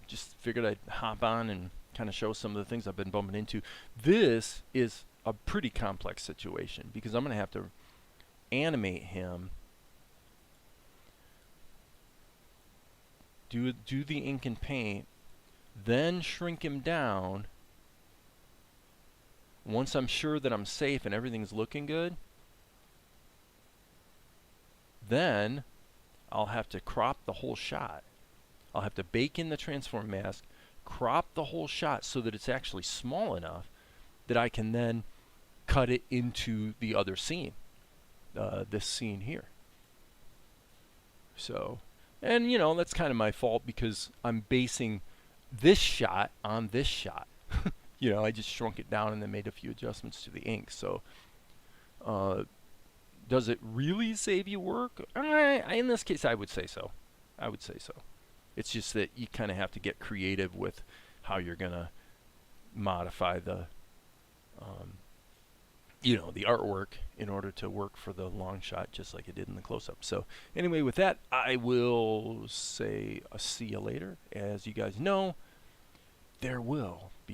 Just figured I'd hop on and kind of show some of the things I've been bumping into. This is a pretty complex situation because I'm going to have to animate him, do the ink and paint, then shrink him down. Once I'm sure that I'm safe and everything's looking good, then I'll have to crop the whole shot. I'll have to bake in the transform mask, crop the whole shot so that it's actually small enough that I can then cut it into the other scene, this scene here. So, and you know, that's kind of my fault because I'm basing this shot on this shot. You know, I just shrunk it down and then made a few adjustments to the ink. So, does it really save you work? In this case, I would say so. I would say so. It's just that you kind of have to get creative with how you're going to modify the, you know, the artwork in order to work for the long shot, just like it did in the close-up. So anyway, with that, I will say see you later. As you guys know, there will be